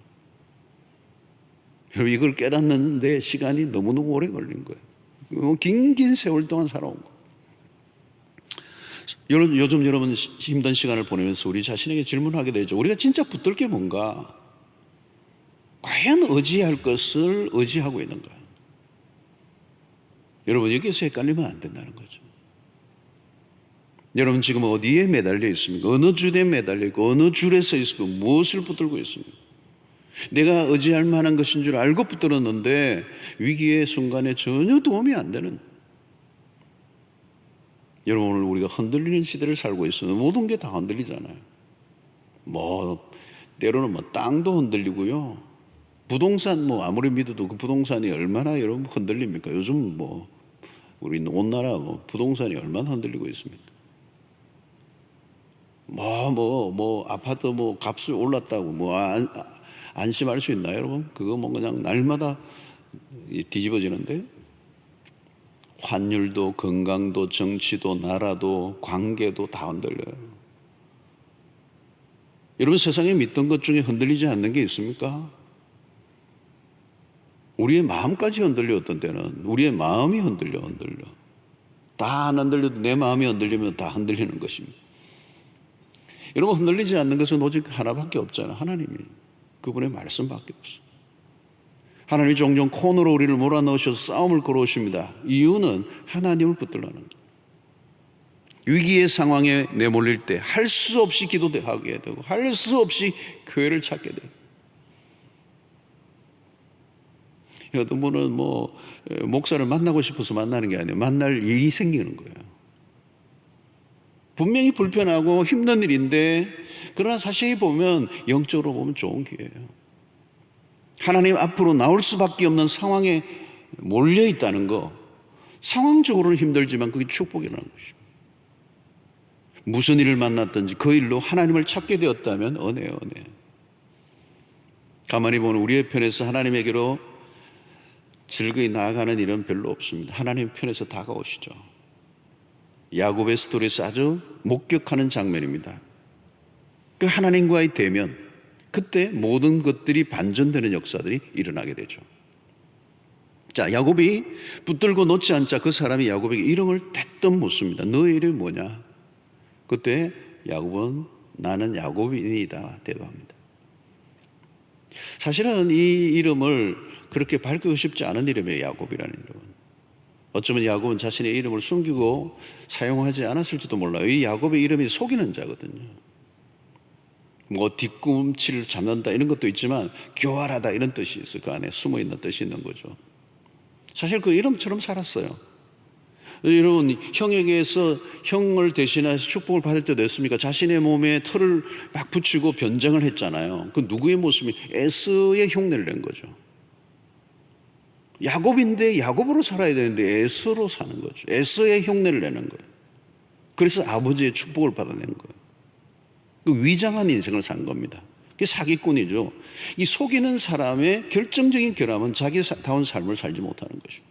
여러분, 이걸 깨닫는데 시간이 너무너무 오래 걸린 거예요. 긴 세월 동안 살아온 거예요. 요즘 여러분 힘든 시간을 보내면서 우리 자신에게 질문하게 되죠. 우리가 진짜 붙들 게 뭔가? 과연 의지할 것을 의지하고 있는가? 여러분, 여기에서 헷갈리면 안 된다는 거죠. 여러분, 지금 어디에 매달려 있습니까? 어느 줄에 매달려 있고 어느 줄에 서 있고 무엇을 붙들고 있습니까? 내가 의지할 만한 것인 줄 알고 붙들었는데 위기의 순간에 전혀 도움이 안 되는, 여러분 오늘 우리가 흔들리는 시대를 살고 있으면 모든 게 다 흔들리잖아요. 때로는 땅도 흔들리고요. 부동산 아무리 믿어도 그 부동산이 얼마나 여러분 흔들립니까? 요즘 우리 온 나라 부동산이 얼마나 흔들리고 있습니까? 아파트 값이 올랐다고 안심할 수 있나요, 여러분? 그거 그냥 날마다 뒤집어지는데, 환율도 건강도 정치도 나라도 관계도 다 흔들려요. 여러분 세상에 믿던 것 중에 흔들리지 않는 게 있습니까? 우리의 마음까지 흔들려. 어떤 때는 우리의 마음이 흔들려. 다 안 흔들려도 내 마음이 흔들리면 다 흔들리는 것입니다. 여러분 흔들리지 않는 것은 오직 하나밖에 없잖아요. 하나님이, 그분의 말씀밖에 없어요. 하나님이 종종 코너로 우리를 몰아넣으셔서 싸움을 걸어오십니다. 이유는 하나님을 붙들라는 거예요. 위기의 상황에 내몰릴 때 할 수 없이 기도하게 되고 할 수 없이 교회를 찾게 돼요. 어떤 분은 목사를 만나고 싶어서 만나는 게 아니에요. 만날 일이 생기는 거예요. 분명히 불편하고 힘든 일인데, 그러나 사실 보면 영적으로 보면 좋은 기회예요. 하나님 앞으로 나올 수밖에 없는 상황에 몰려 있다는 거, 상황적으로는 힘들지만 그게 축복이라는 것입니다. 무슨 일을 만났든지 그 일로 하나님을 찾게 되었다면 은혜예요, 은혜. 가만히 보면 우리의 편에서 하나님에게로 즐거이 나아가는 일은 별로 없습니다. 하나님 편에서 다가오시죠. 야곱의 스토리에서 아주 목격하는 장면입니다. 그 하나님과의 대면, 그때 모든 것들이 반전되는 역사들이 일어나게 되죠. 자, 야곱이 붙들고 놓지 않자 그 사람이 야곱에게 이름을 대뜸 묻습니다. 너의 이름이 뭐냐? 그때 야곱은 나는 야곱이다 대답합니다. 사실은 이 이름을 그렇게 밝히고 싶지 않은 이름이에요. 야곱이라는 이름은. 어쩌면 야곱은 자신의 이름을 숨기고 사용하지 않았을지도 몰라요. 이 야곱의 이름이 속이는 자거든요. 뒤꿈치를 잡는다 이런 것도 있지만 교활하다 이런 뜻이 있어요. 그 안에 숨어있는 뜻이 있는 거죠. 사실 그 이름처럼 살았어요. 여러분, 형에게서 형을 대신해서 축복을 받을 때도 했습니까? 자신의 몸에 털을 막 붙이고 변장을 했잖아요. 그 누구의 모습이? 에서의 흉내를 낸 거죠. 야곱인데 야곱으로 살아야 되는데 에서로 사는 거죠. 에서의 흉내를 내는 거예요. 그래서 아버지의 축복을 받아낸 거예요. 그 위장한 인생을 산 겁니다. 그게 사기꾼이죠. 이 속이는 사람의 결정적인 결함은 자기다운 삶을 살지 못하는 것이죠.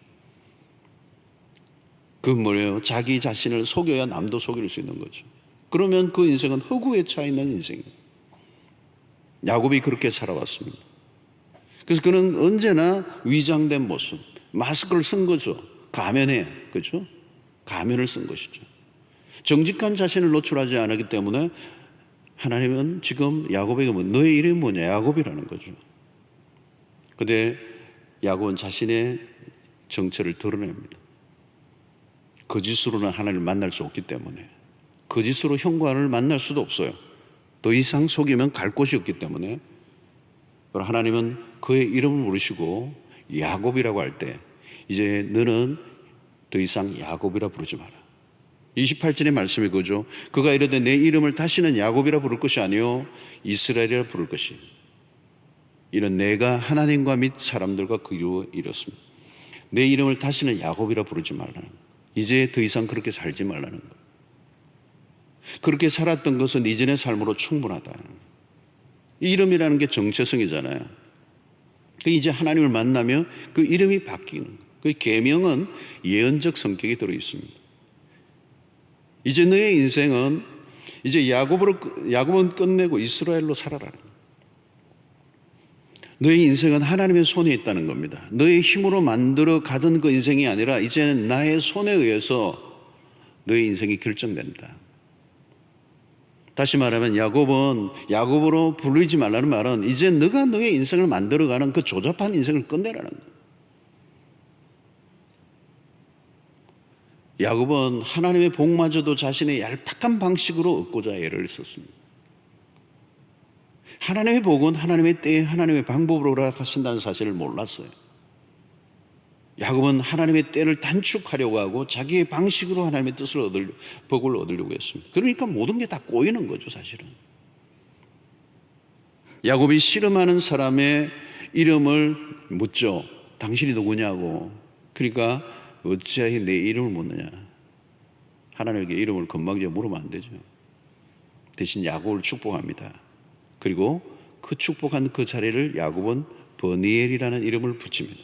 그건 뭐예요? 자기 자신을 속여야 남도 속일 수 있는 거죠. 그러면 그 인생은 허구에 차 있는 인생이에요. 야곱이 그렇게 살아왔습니다. 그래서 그는 언제나 위장된 모습, 마스크를 쓴 거죠. 가면에, 그렇죠? 가면을 쓴 것이죠. 정직한 자신을 노출하지 않았기 때문에 하나님은 지금 야곱에게 너의 이름이 뭐냐? 야곱이라는 거죠. 그런데 야곱은 자신의 정체를 드러냅니다. 거짓으로는 하나님을 만날 수 없기 때문에, 거짓으로 형과를 만날 수도 없어요. 더 이상 속이면 갈 곳이 없기 때문에 하나님은 그의 이름을 부르시고 야곱이라고 할 때 이제 너는 더 이상 야곱이라 부르지 마라. 28절의 말씀이 그거죠. 그가 이르되 내 이름을 다시는 야곱이라 부를 것이 아니요 이스라엘이라 부를 것이. 이는 내가 하나님과 및 사람들과 그리워 이뤘습니다. 내 이름을 다시는 야곱이라 부르지 말라는 거예요. 이제 더 이상 그렇게 살지 말라는 거예요. 그렇게 살았던 것은 이전의 삶으로 충분하다. 이 이름이라는 게 정체성이잖아요. 이제 하나님을 만나면 그 이름이 바뀌는 거예요. 그 계명은 예언적 성격이 들어 있습니다. 이제 너의 인생은 이제 야곱은 끝내고 이스라엘로 살아라. 너의 인생은 하나님의 손에 있다는 겁니다. 너의 힘으로 만들어 가던 그 인생이 아니라 이제는 나의 손에 의해서 너의 인생이 결정된다. 다시 말하면 야곱은 야곱으로 부르지 말라는 말은 이제 너가 너의 인생을 만들어가는 그 조잡한 인생을 끝내라는 거예요. 야곱은 하나님의 복마저도 자신의 얄팍한 방식으로 얻고자 애를 썼습니다. 하나님의 복은 하나님의 때에 하나님의 방법으로 허락하신다는 사실을 몰랐어요. 야곱은 하나님의 때를 단축하려고 하고 자기의 방식으로 하나님의 뜻을 복을 얻으려고 했습니다. 그러니까 모든 게 다 꼬이는 거죠, 사실은. 야곱이 씨름하는 사람의 이름을 묻죠. 당신이 누구냐고. 그러니까 어찌하여 내 이름을 묻느냐. 하나님에게 이름을 건방지게 물으면 안 되죠. 대신 야곱을 축복합니다. 그리고 그 축복한 그 자리를 야곱은 버니엘이라는 이름을 붙입니다.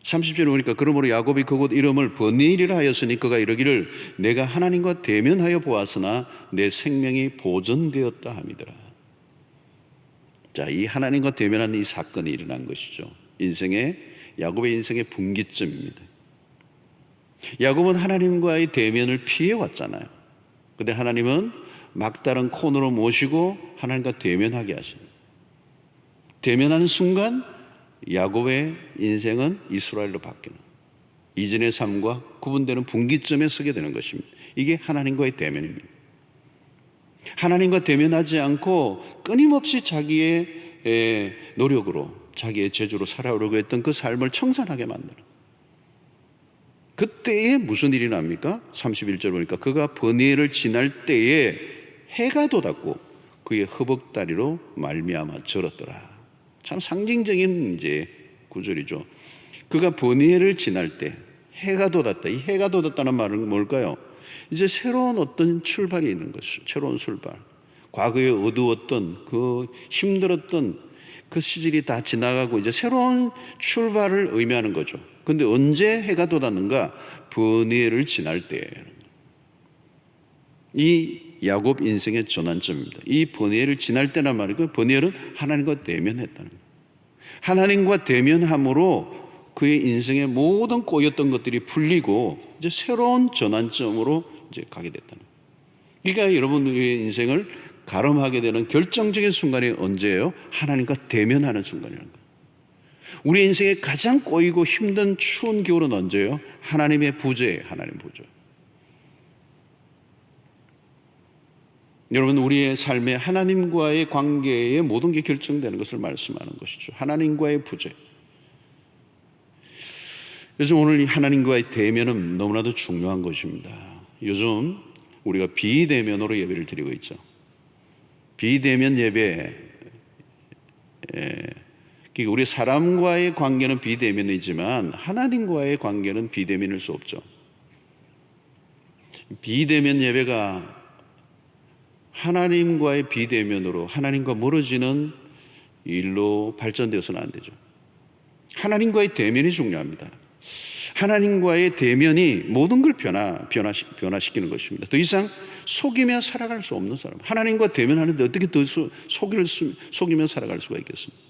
30절에 보니까 그러므로 야곱이 그곳 이름을 버니엘이라 하였으니 그가 이르기를 내가 하나님과 대면하여 보았으나 내 생명이 보존되었다 함이더라. 자, 이 하나님과 대면하는 이 사건이 일어난 것이죠. 야곱의 인생의 분기점입니다. 야곱은 하나님과의 대면을 피해왔잖아요. 근데 하나님은 막다른 코너로 모시고 하나님과 대면하게 하십니다. 대면하는 순간 야곱의 인생은 이스라엘로 바뀌는, 이전의 삶과 구분되는 분기점에 서게 되는 것입니다. 이게 하나님과의 대면입니다. 하나님과 대면하지 않고 끊임없이 자기의 노력으로, 자기의 재주로 살아오려고 했던 그 삶을 청산하게 만드는, 그때에 무슨 일이 납니까? 31절 보니까 그가 버니엘을 지날 때에 해가 돋았고 그의 허벅다리로 말미암아 절었더라. 참 상징적인 이제 구절이죠. 그가 버니엘을 지날 때 해가 돋았다. 이 해가 돋았다는 말은 뭘까요? 이제 새로운 어떤 출발이 있는 것이죠. 새로운 출발. 과거에 어두웠던 그 힘들었던 그 시절이 다 지나가고 이제 새로운 출발을 의미하는 거죠. 근데 언제 해가 돋았는가? 버니엘을 지날 때. 이 야곱 인생의 전환점입니다. 이 버니엘을 지날 때란 말이고, 버니엘은 하나님과 대면했다는 거예요. 하나님과 대면함으로 그의 인생의 모든 꼬였던 것들이 풀리고 이제 새로운 전환점으로 이제 가게 됐다는 거예요. 그러니까 여러분의 인생을 가름하게 되는 결정적인 순간이 언제예요? 하나님과 대면하는 순간이라는 거예요. 우리 인생의 가장 꼬이고 힘든 추운 겨울은 언제예요? 하나님의 부재예요. 하나님 부재. 여러분, 우리의 삶에 하나님과의 관계에 모든 게 결정되는 것을 말씀하는 것이죠. 하나님과의 부재. 요즘 오늘 이 하나님과의 대면은 너무나도 중요한 것입니다. 요즘 우리가 비대면으로 예배를 드리고 있죠. 비대면 예배, 우리 사람과의 관계는 비대면이지만 하나님과의 관계는 비대면일 수 없죠. 비대면 예배가 하나님과의 비대면으로 하나님과 멀어지는 일로 발전되어서는 안 되죠. 하나님과의 대면이 중요합니다. 하나님과의 대면이 모든 걸 변화시키는 것입니다. 더 이상 속이며 살아갈 수 없는 사람. 하나님과 대면하는데 어떻게 더 속이며 살아갈 수가 있겠습니까?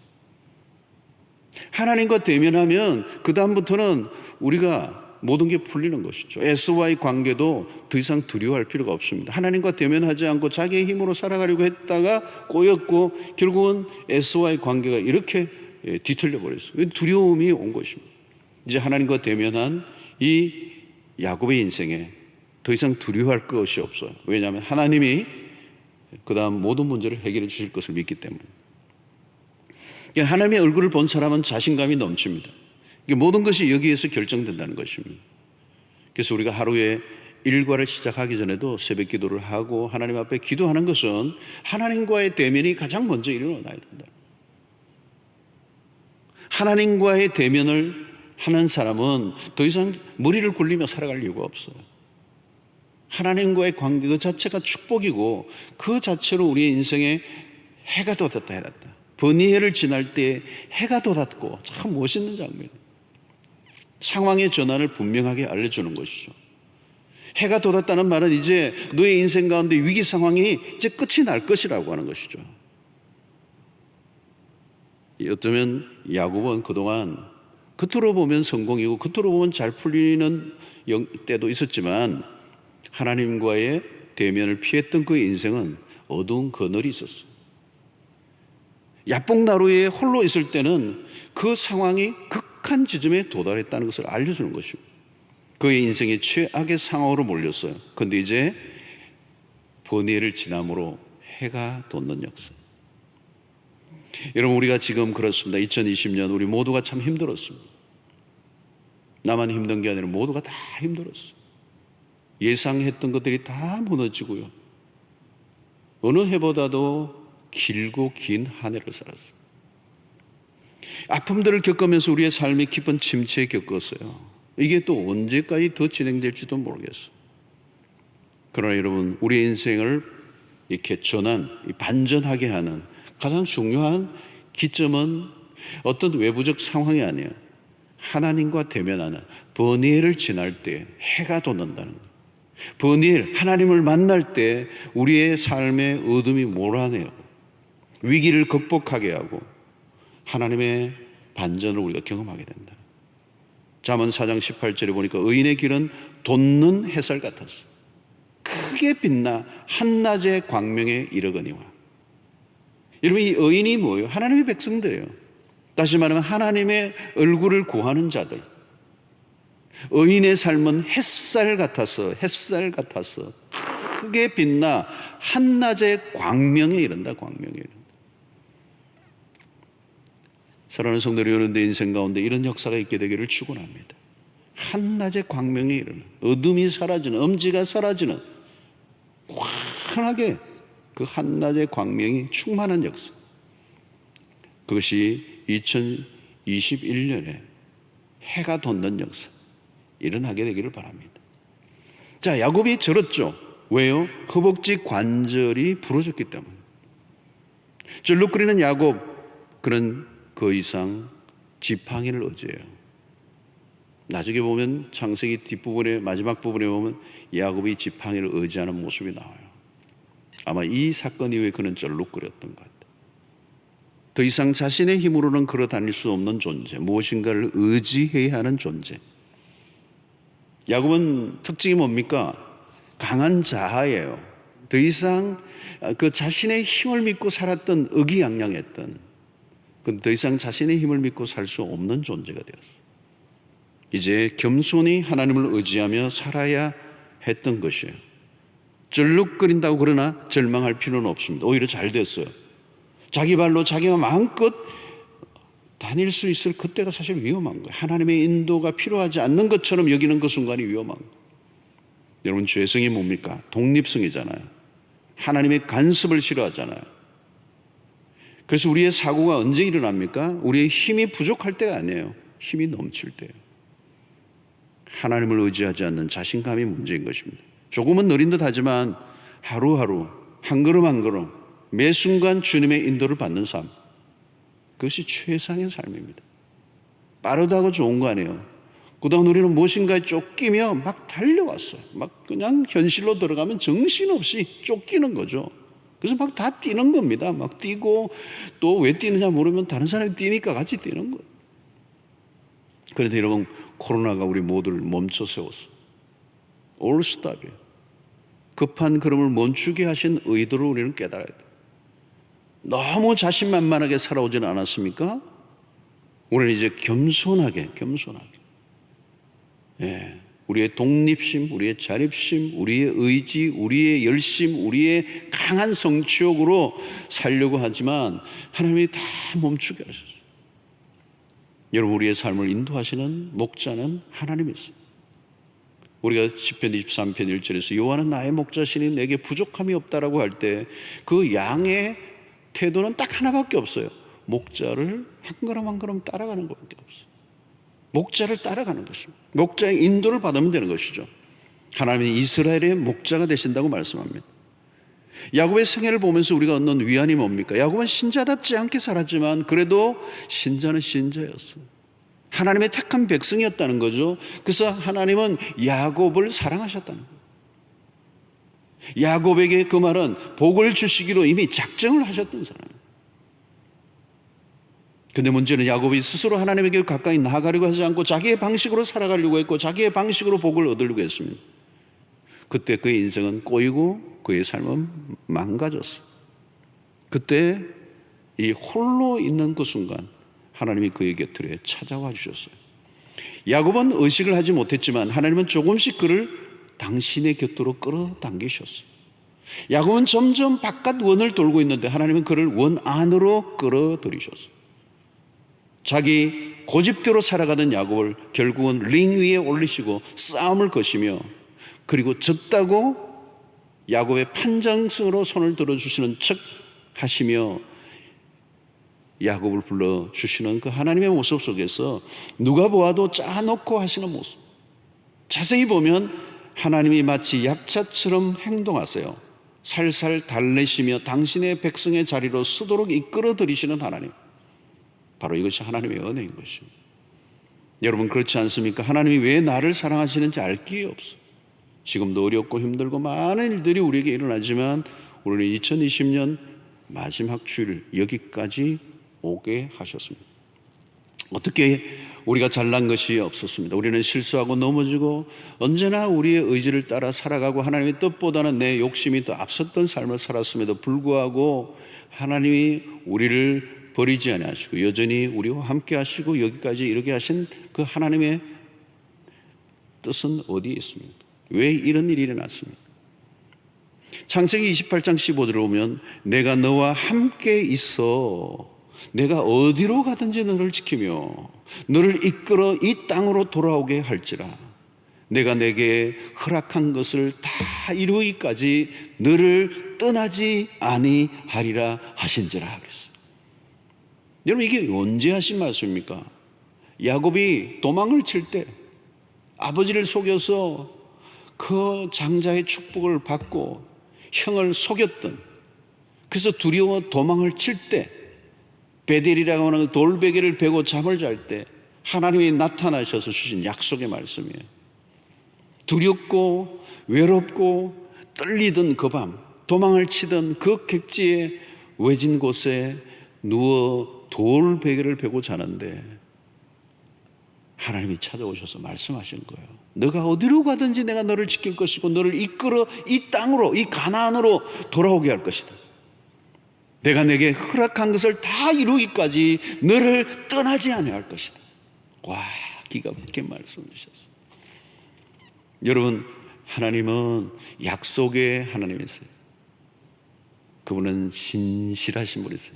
하나님과 대면하면 그 다음부터는 우리가 모든 게 풀리는 것이죠. S와의 관계도 더 이상 두려워할 필요가 없습니다. 하나님과 대면하지 않고 자기의 힘으로 살아가려고 했다가 꼬였고 결국은 S와의 관계가 이렇게 뒤틀려 버렸어요. 두려움이 온 것입니다. 이제 하나님과 대면한 이 야곱의 인생에 더 이상 두려워할 것이 없어요. 왜냐하면 하나님이 그 다음 모든 문제를 해결해 주실 것을 믿기 때문에. 하나님의 얼굴을 본 사람은 자신감이 넘칩니다. 모든 것이 여기에서 결정된다는 것입니다. 그래서 우리가 하루에 일과를 시작하기 전에도 새벽 기도를 하고 하나님 앞에 기도하는 것은 하나님과의 대면이 가장 먼저 일어나야 된다. 하나님과의 대면을 하는 사람은 더 이상 머리를 굴리며 살아갈 이유가 없어요. 하나님과의 관계 그 자체가 축복이고 그 자체로 우리의 인생에 해가 돋았다 해놨다. 버니엘을 지날 때 해가 돋았고 참 멋있는 장면이에요. 상황의 전환을 분명하게 알려주는 것이죠. 해가 돋았다는 말은 이제 너의 인생 가운데 위기 상황이 이제 끝이 날 것이라고 하는 것이죠. 어쩌면 야곱은 그동안 겉으로 보면 성공이고 겉으로 보면 잘 풀리는 때도 있었지만 하나님과의 대면을 피했던 그의 인생은 어두운 그늘이 있었어요. 야복나루에 홀로 있을 때는 그 상황이 극한 지점에 도달했다는 것을 알려주는 것입니다. 그의 인생이 최악의 상황으로 몰렸어요. 그런데 이제 버니엘을 지남으로 해가 돋는 역사. 여러분, 우리가 지금 그렇습니다. 2020년 우리 모두가 참 힘들었습니다. 나만 힘든 게 아니라 모두가 다 힘들었어요. 예상했던 것들이 다 무너지고요. 어느 해보다도 길고 긴 한 해를 살았어요. 아픔들을 겪으면서 우리의 삶이 깊은 침체에 겪었어요. 이게 또 언제까지 더 진행될지도 모르겠어요. 그러나 여러분, 우리의 인생을 이렇게 반전하게 하는 가장 중요한 기점은 어떤 외부적 상황이 아니에요. 하나님과 대면하는 버니엘을 지날 때 해가 돋는다는 거예요. 버니엘, 하나님을 만날 때 우리의 삶의 어둠이 몰아내요. 위기를 극복하게 하고 하나님의 반전을 우리가 경험하게 된다. 잠언 4장 18절에 보니까 의인의 길은 돋는 햇살 같았어. 크게 빛나 한낮의 광명에 이르거니와. 여러분, 이 의인이 뭐예요? 하나님의 백성들이에요. 다시 말하면 하나님의 얼굴을 구하는 자들. 의인의 삶은 햇살 같아서 크게 빛나 한낮의 광명에 이른다. 광명에 이른다. 사랑하는 성도들, 여러분의 인생 가운데 이런 역사가 있게 되기를 축원합니다. 한낮의 광명에 이르는, 어둠이 사라지는, 엄지가 사라지는 환하게 그 한낮의 광명이 충만한 역사. 그것이 2021년에 해가 돋는 역사 일어나게 되기를 바랍니다. 자, 야곱이 절었죠. 왜요? 허벅지 관절이 부러졌기 때문에. 절룩거리는 야곱, 그는 그 이상 지팡이를 의지해요. 나중에 보면 창세기 뒷부분에, 마지막 부분에 보면 야곱이 지팡이를 의지하는 모습이 나와요. 아마 이 사건 이후에 그는 절룩거렸던 것 같아요. 더 이상 자신의 힘으로는 걸어 다닐 수 없는 존재, 무엇인가를 의지해야 하는 존재. 야곱은 특징이 뭡니까? 강한 자아예요. 더 이상 그 자신의 힘을 믿고 살았던, 의기양양했던, 더 이상 자신의 힘을 믿고 살 수 없는 존재가 되었어요. 이제 겸손히 하나님을 의지하며 살아야 했던 것이에요. 절룩거린다고 그러나 절망할 필요는 없습니다. 오히려 잘 됐어요. 자기 발로 자기가 마음껏 다닐 수 있을 그때가 사실 위험한 거예요. 하나님의 인도가 필요하지 않는 것처럼 여기는 그 순간이 위험한 거예요. 여러분, 죄성이 뭡니까? 독립성이잖아요. 하나님의 간섭을 싫어하잖아요. 그래서 우리의 사고가 언제 일어납니까? 우리의 힘이 부족할 때가 아니에요. 힘이 넘칠 때예요. 하나님을 의지하지 않는 자신감이 문제인 것입니다. 조금은 느린 듯 하지만 하루하루 한 걸음 한 걸음 매 순간 주님의 인도를 받는 삶, 그것이 최상의 삶입니다. 빠르다고 좋은 거 아니에요. 그동안 우리는 무엇인가에 쫓기며 막 달려왔어요. 막 그냥 현실로 들어가면 정신없이 쫓기는 거죠. 그래서 막 다 뛰는 겁니다. 막 뛰고 또 왜 뛰느냐 모르면 다른 사람이 뛰니까 같이 뛰는 거예요. 그런데 여러분, 코로나가 우리 모두를 멈춰 세웠어요. All stop이에요. 급한 걸음을 멈추게 하신 의도를 우리는 깨달아야 돼요. 너무 자신만만하게 살아오지는 않았습니까? 우리는 이제 겸손하게 우리의 독립심, 우리의 자립심, 우리의 의지, 우리의 열심, 우리의 강한 성취욕으로 살려고 하지만 하나님이 다 멈추게 하셨어요. 여러분, 우리의 삶을 인도하시는 목자는 하나님이세요. 우리가 시편 23편 1절에서 여호와는 나의 목자시니 내게 부족함이 없다라고 할 때 그 양의 태도는 딱 하나밖에 없어요. 목자를 한 걸음 한 걸음 따라가는 것밖에 없어요. 목자를 따라가는 것입니다. 목자의 인도를 받으면 되는 것이죠. 하나님은 이스라엘의 목자가 되신다고 말씀합니다. 야곱의 생애를 보면서 우리가 얻는 위안이 뭡니까? 야곱은 신자답지 않게 살았지만 그래도 신자는 신자였어요. 하나님의 택한 백성이었다는 거죠. 그래서 하나님은 야곱을 사랑하셨다는 거예요. 야곱에게 그 말은 복을 주시기로 이미 작정을 하셨던 사람이에요. 근데 문제는 야곱이 스스로 하나님에게 가까이 나아가려고 하지 않고 자기의 방식으로 살아가려고 했고 자기의 방식으로 복을 얻으려고 했습니다. 그때 그의 인생은 꼬이고 그의 삶은 망가졌어요. 그때 이 홀로 있는 그 순간 하나님이 그의 곁에 찾아와 주셨어요. 야곱은 의식을 하지 못했지만 하나님은 조금씩 그를 당신의 곁으로 끌어당기셨어요. 야곱은 점점 바깥 원을 돌고 있는데 하나님은 그를 원 안으로 끌어들이셨어요. 자기 고집대로 살아가던 야곱을 결국은 링 위에 올리시고 싸움을 거시며, 그리고 졌다고 야곱의 판정승으로 손을 들어주시는 척 하시며 야곱을 불러주시는 그 하나님의 모습 속에서 누가 보아도 짜놓고 하시는 모습, 자세히 보면 하나님이 마치 약자처럼 행동하세요. 살살 달래시며 당신의 백성의 자리로 서도록 이끌어 들이시는 하나님, 바로 이것이 하나님의 은혜인 것입니다. 여러분, 그렇지 않습니까? 하나님이 왜 나를 사랑하시는지 알 길이 없어. 지금도 어렵고 힘들고 많은 일들이 우리에게 일어나지만 우리는 2020년 마지막 주일 여기까지 오게 하셨습니다. 어떻게 우리가 잘난 것이 없었습니다. 우리는 실수하고 넘어지고 언제나 우리의 의지를 따라 살아가고 하나님의 뜻보다는 내 욕심이 더 앞섰던 삶을 살았음에도 불구하고 하나님이 우리를 버리지 아니하시고 여전히 우리와 함께 하시고 여기까지 이르게 하신 그 하나님의 뜻은 어디에 있습니까? 왜 이런 일이 일어났습니까? 창세기 28장 15절에 보면 내가 너와 함께 있어 내가 어디로 가든지 너를 지키며 너를 이끌어 이 땅으로 돌아오게 할지라. 내가 내게 허락한 것을 다 이루기까지 너를 떠나지 아니하리라 하신지라 그랬어요. 여러분, 이게 언제 하신 말씀입니까? 야곱이 도망을 칠 때 아버지를 속여서 그 장자의 축복을 받고 형을 속였던, 그래서 두려워 도망을 칠 때, 베델이라고 하는 돌베개를 베고 잠을 잘 때 하나님이 나타나셔서 주신 약속의 말씀이에요. 두렵고 외롭고 떨리던 그 밤, 도망을 치던 그 객지의 외진 곳에 누워 돌베개를 베고 자는데 하나님이 찾아오셔서 말씀하신 거예요. 너가 어디로 가든지 내가 너를 지킬 것이고 너를 이끌어 이 땅으로, 이 가나안으로 돌아오게 할 것이다. 내가 내게 허락한 것을 다 이루기까지 너를 떠나지 아니할 것이다. 와, 기가 막힌 말씀을 주셨어요. 여러분, 하나님은 약속의 하나님이세요. 그분은 신실하신 분이세요.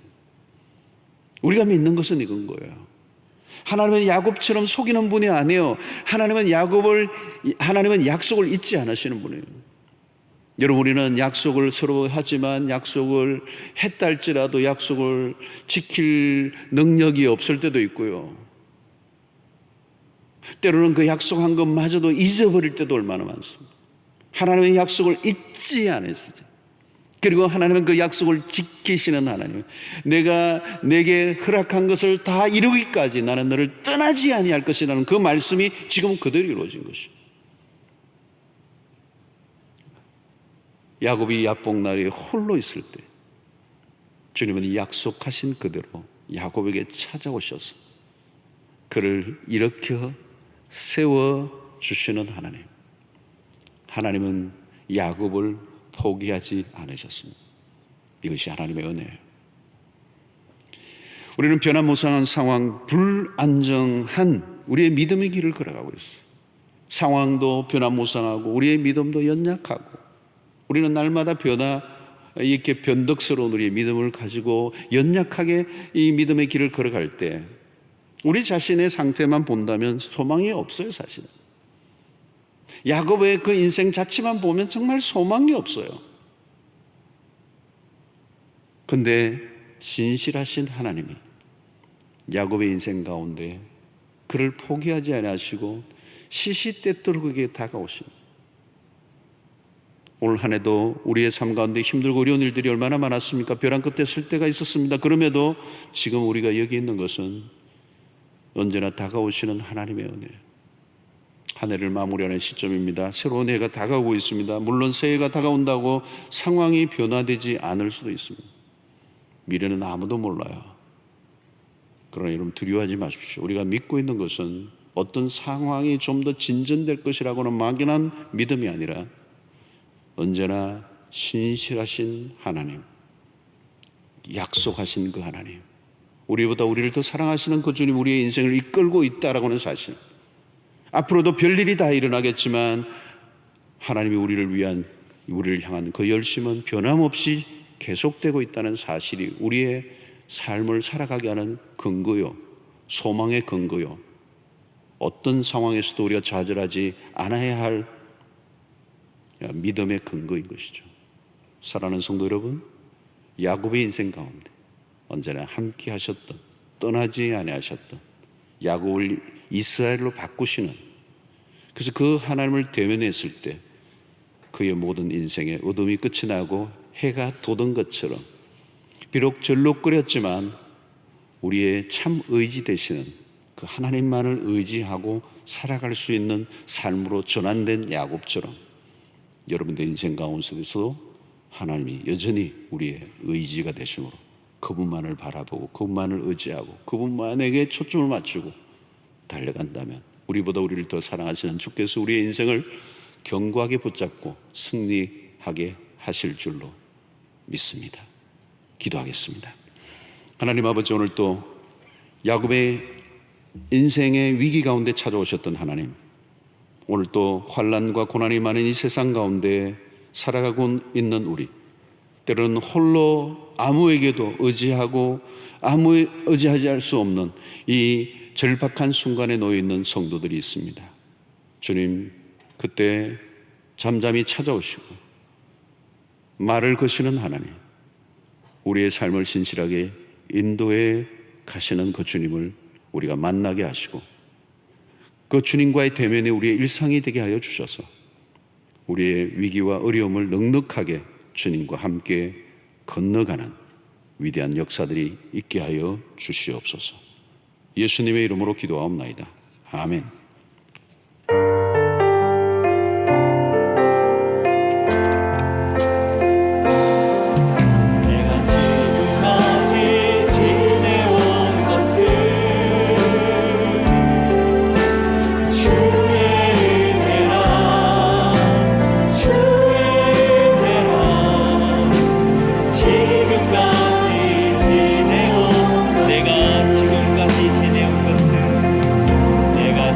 우리가 믿는 것은 이건 거예요. 하나님은 야곱처럼 속이는 분이 아니에요. 하나님은 약속을 잊지 않으시는 분이에요. 여러분, 우리는 약속을 서로 하지만 약속을 했다 할지라도 약속을 지킬 능력이 없을 때도 있고요. 때로는 그 약속한 것마저도 잊어버릴 때도 얼마나 많습니다. 하나님의 약속을 잊지 않으시죠. 그리고 하나님은 그 약속을 지키시는 하나님. 내가 내게 허락한 것을 다 이루기까지 나는 너를 떠나지 아니할 것이라는 그 말씀이 지금 그대로 이루어진 것입니다. 야곱이 야복날에 홀로 있을 때 주님은 약속하신 그대로 야곱에게 찾아오셔서 그를 일으켜 세워주시는 하나님. 하나님은 야곱을 포기하지 않으셨습니다. 이것이 하나님의 은혜예요. 우리는 변화무쌍한 상황, 불안정한 우리의 믿음의 길을 걸어가고 있어요. 상황도 변화무쌍하고 우리의 믿음도 연약하고 우리는 날마다 이렇게 변덕스러운 우리의 믿음을 가지고 연약하게 이 믿음의 길을 걸어갈 때 우리 자신의 상태만 본다면 소망이 없어요, 사실은. 야곱의 그 인생 자체만 보면 정말 소망이 없어요. 그런데 진실하신 하나님이 야곱의 인생 가운데 그를 포기하지 아니하시고 시시때때로 그에게 다가오십니다. 오늘 한 해도 우리의 삶 가운데 힘들고 어려운 일들이 얼마나 많았습니까? 벼랑 끝에 설 때가 있었습니다. 그럼에도 지금 우리가 여기 있는 것은 언제나 다가오시는 하나님의 은혜예요. 한 해를 마무리하는 시점입니다. 새로운 해가 다가오고 있습니다. 물론 새해가 다가온다고 상황이 변화되지 않을 수도 있습니다. 미래는 아무도 몰라요. 그러나 여러분, 두려워하지 마십시오. 우리가 믿고 있는 것은 어떤 상황이 좀 더 진전될 것이라고는 막연한 믿음이 아니라 언제나 신실하신 하나님, 약속하신 그 하나님, 우리보다 우리를 더 사랑하시는 그 주님, 우리의 인생을 이끌고 있다라고 하는 사실. 앞으로도 별일이 다 일어나겠지만 하나님이 우리를 위한 우리를 향한 그 열심은 변함없이 계속되고 있다는 사실이 우리의 삶을 살아가게 하는 근거요, 소망의 근거요, 어떤 상황에서도 우리가 좌절하지 않아야 할 믿음의 근거인 것이죠. 사랑하는 성도 여러분, 야곱의 인생 가운데 언제나 함께 하셨던, 떠나지 아니하셨던 야곱을 이스라엘로 바꾸시는, 그래서 그 하나님을 대면했을 때 그의 모든 인생의 어둠이 끝이 나고 해가 돋은 것처럼 비록 절룩거렸지만 우리의 참 의지 되시는 그 하나님만을 의지하고 살아갈 수 있는 삶으로 전환된 야곱처럼 여러분의 인생 가운데서도 하나님이 여전히 우리의 의지가 되심으로 그분만을 바라보고 그분만을 의지하고 그분만에게 초점을 맞추고 달려간다면 우리보다 우리를 더 사랑하시는 주께서 우리의 인생을 견고하게 붙잡고 승리하게 하실 줄로 믿습니다. 기도하겠습니다. 하나님 아버지, 오늘 또 야곱의 인생의 위기 가운데 찾아오셨던 하나님, 오늘 또 환난과 고난이 많은 이 세상 가운데 살아가고 있는 우리, 때로는 홀로 아무에게도 의지하고 의지하지 할 수 없는 이 절박한 순간에 놓여 있는 성도들이 있습니다. 주님, 그때 잠잠히 찾아오시고 말을 거시는 하나님, 우리의 삶을 신실하게 인도해 가시는 그 주님을 우리가 만나게 하시고 그 주님과의 대면이 우리의 일상이 되게 하여 주셔서 우리의 위기와 어려움을 넉넉하게 주님과 함께 건너가는 위대한 역사들이 있게 하여 주시옵소서. 예수님의 이름으로 기도하옵나이다. 아멘. 내가 지금까지 지내온 것은 주의 은혜라, 주의 은혜라. 지금까지 지내온 내가 지금까지 지내온 것은 내가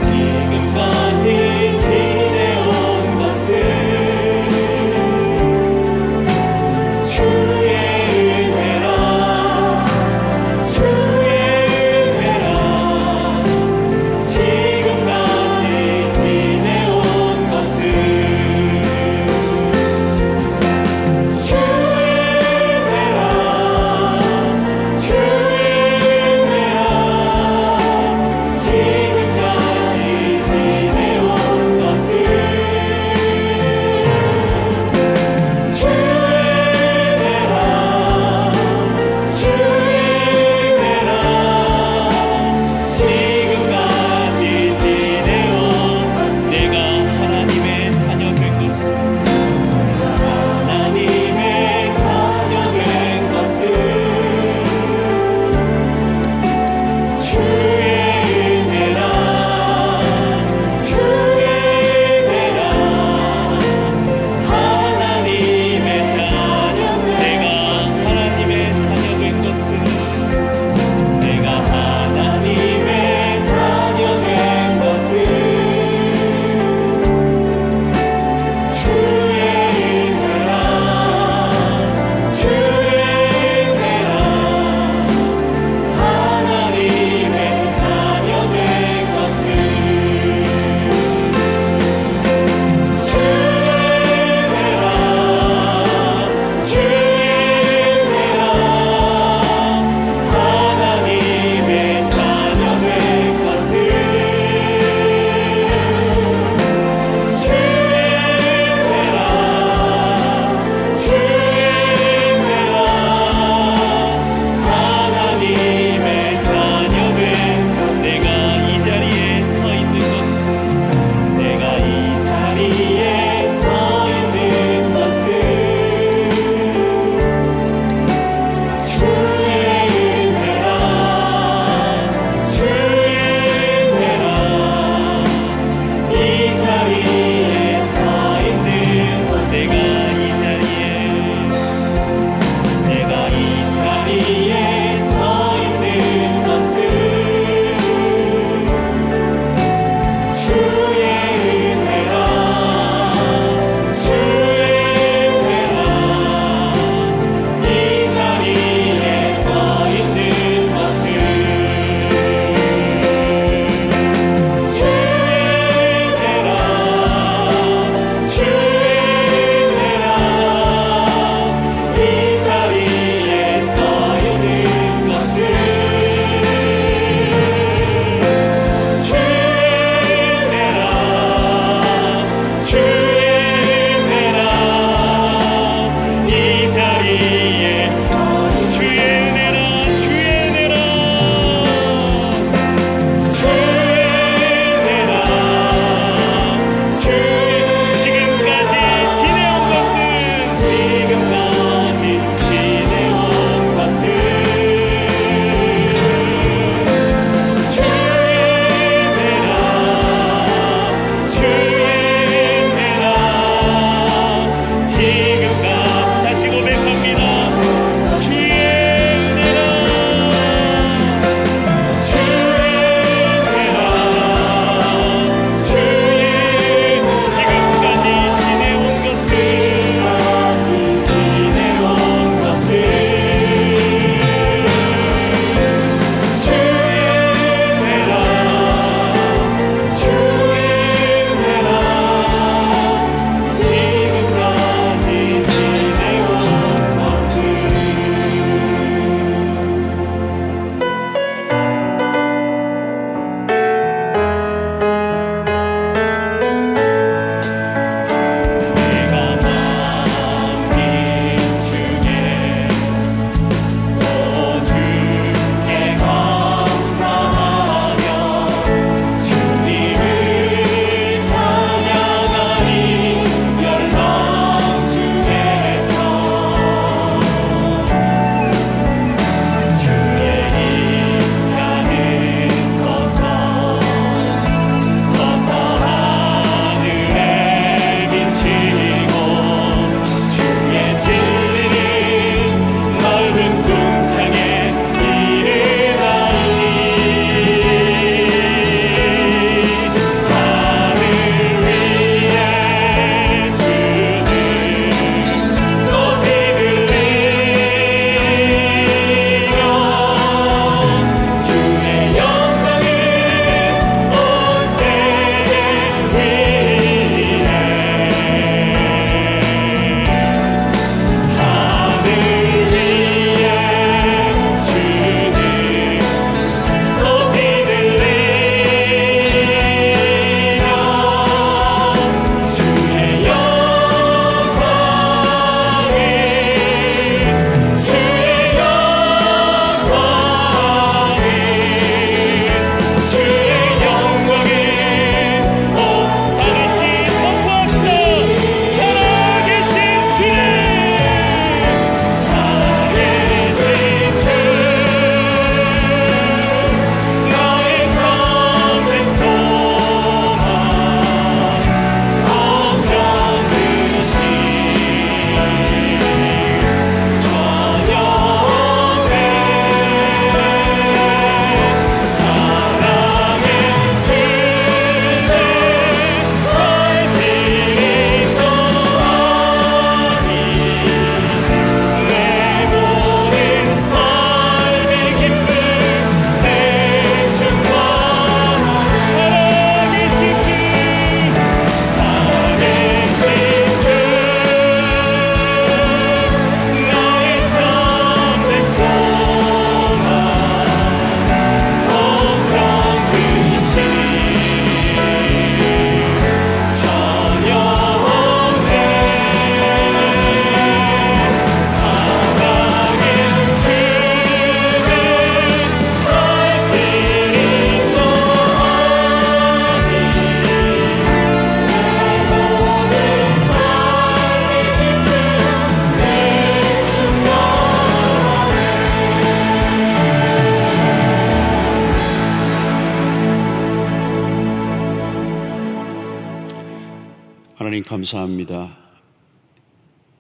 감사합니다.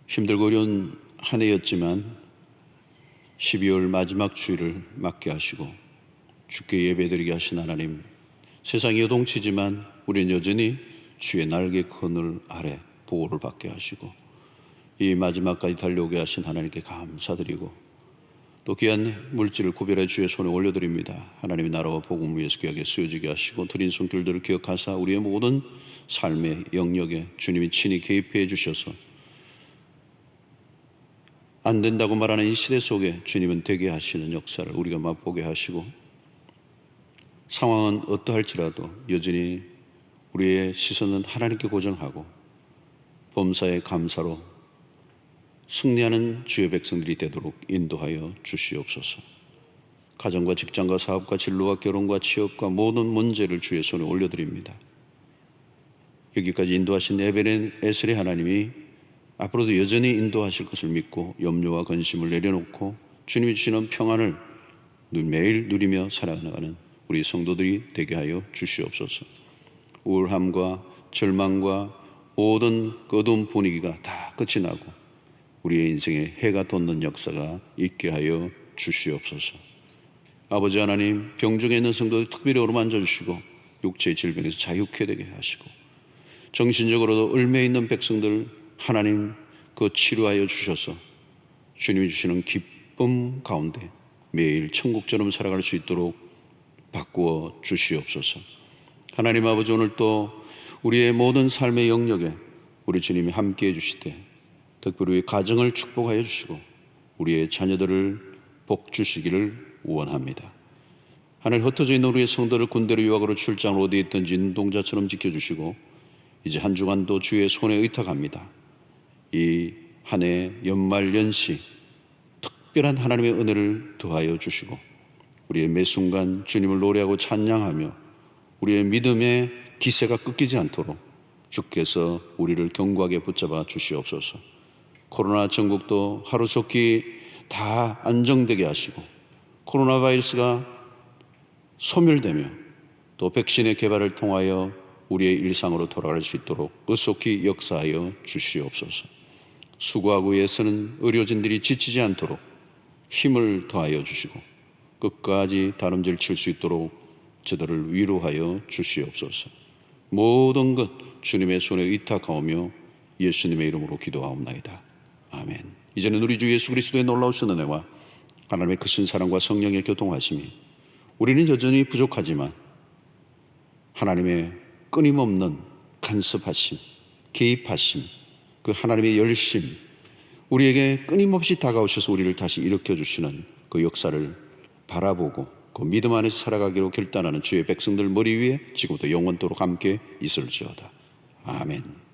힘들고 어려운 한 해였지만 12월 마지막 주일을 맞게 하시고 주께 예배드리게 하신 하나님, 세상이 요동치지만 우리는 여전히 주의 날개 그늘 아래 보호를 받게 하시고 이 마지막까지 달려오게 하신 하나님께 감사드리고 또 귀한 물질을 구별해 주의 손에 올려드립니다. 하나님의 나라와 복음을 위해서 귀하게 쓰여지게 하시고 드린 손길들을 기억하사 우리의 모든 삶의 영역에 주님이 친히 개입해 주셔서 안 된다고 말하는 이 시대 속에 주님은 되게 하시는 역사를 우리가 맛보게 하시고 상황은 어떠할지라도 여전히 우리의 시선은 하나님께 고정하고 범사에 감사로 승리하는 주의 백성들이 되도록 인도하여 주시옵소서. 가정과 직장과 사업과 진로와 결혼과 취업과 모든 문제를 주의 손에 올려드립니다. 여기까지 인도하신 에베네에셀의 하나님이 앞으로도 여전히 인도하실 것을 믿고 염려와 근심을 내려놓고 주님이 주시는 평안을 매일 누리며 살아가는 우리 성도들이 되게 하여 주시옵소서. 우울함과 절망과 모든 어두운 분위기가 다 끝이 나고 우리의 인생에 해가 돋는 역사가 있게 하여 주시옵소서. 아버지 하나님, 병중에 있는 성도들 특별히 어루만져 주시고 육체의 질병에서 자유케 되게 하시고 정신적으로도 얼매 있는 백성들 하나님 그 치료하여 주셔서 주님이 주시는 기쁨 가운데 매일 천국처럼 살아갈 수 있도록 바꾸어 주시옵소서. 하나님 아버지, 오늘 또 우리의 모든 삶의 영역에 우리 주님이 함께해 주시되 특별히 우리 가정을 축복하여 주시고 우리의 자녀들을 복 주시기를 원합니다. 하늘 흩어져 있는 우리의 성도를 군대로 유학으로 출장을 어디에 있든지 눈동자처럼 지켜주시고 이제 한 주간도 주의 손에 의탁합니다. 이 한 해 연말 연시 특별한 하나님의 은혜를 더하여 주시고 우리의 매 순간 주님을 노래하고 찬양하며 우리의 믿음의 기세가 끊기지 않도록 주께서 우리를 견고하게 붙잡아 주시옵소서. 코로나 전국도 하루속히 다 안정되게 하시고 코로나 바이러스가 소멸되며 또 백신의 개발을 통하여 우리의 일상으로 돌아갈 수 있도록 급속히 역사하여 주시옵소서. 수고하고 애쓰는 의료진들이 지치지 않도록 힘을 더하여 주시고 끝까지 다름질 칠 수 있도록 저들을 위로하여 주시옵소서. 모든 것 주님의 손에 의탁하오며 예수님의 이름으로 기도하옵나이다. 아멘. 이제는 우리 주 예수 그리스도의 놀라우신 은혜와 하나님의 크신 사랑과 성령의 교통하심이 우리는 여전히 부족하지만 하나님의 끊임없는 간섭하심, 개입하심, 그 하나님의 열심, 우리에게 끊임없이 다가오셔서 우리를 다시 일으켜주시는 그 역사를 바라보고 그 믿음 안에서 살아가기로 결단하는 주의 백성들 머리 위에 지금부터 영원토록 함께 있을지어다. 아멘.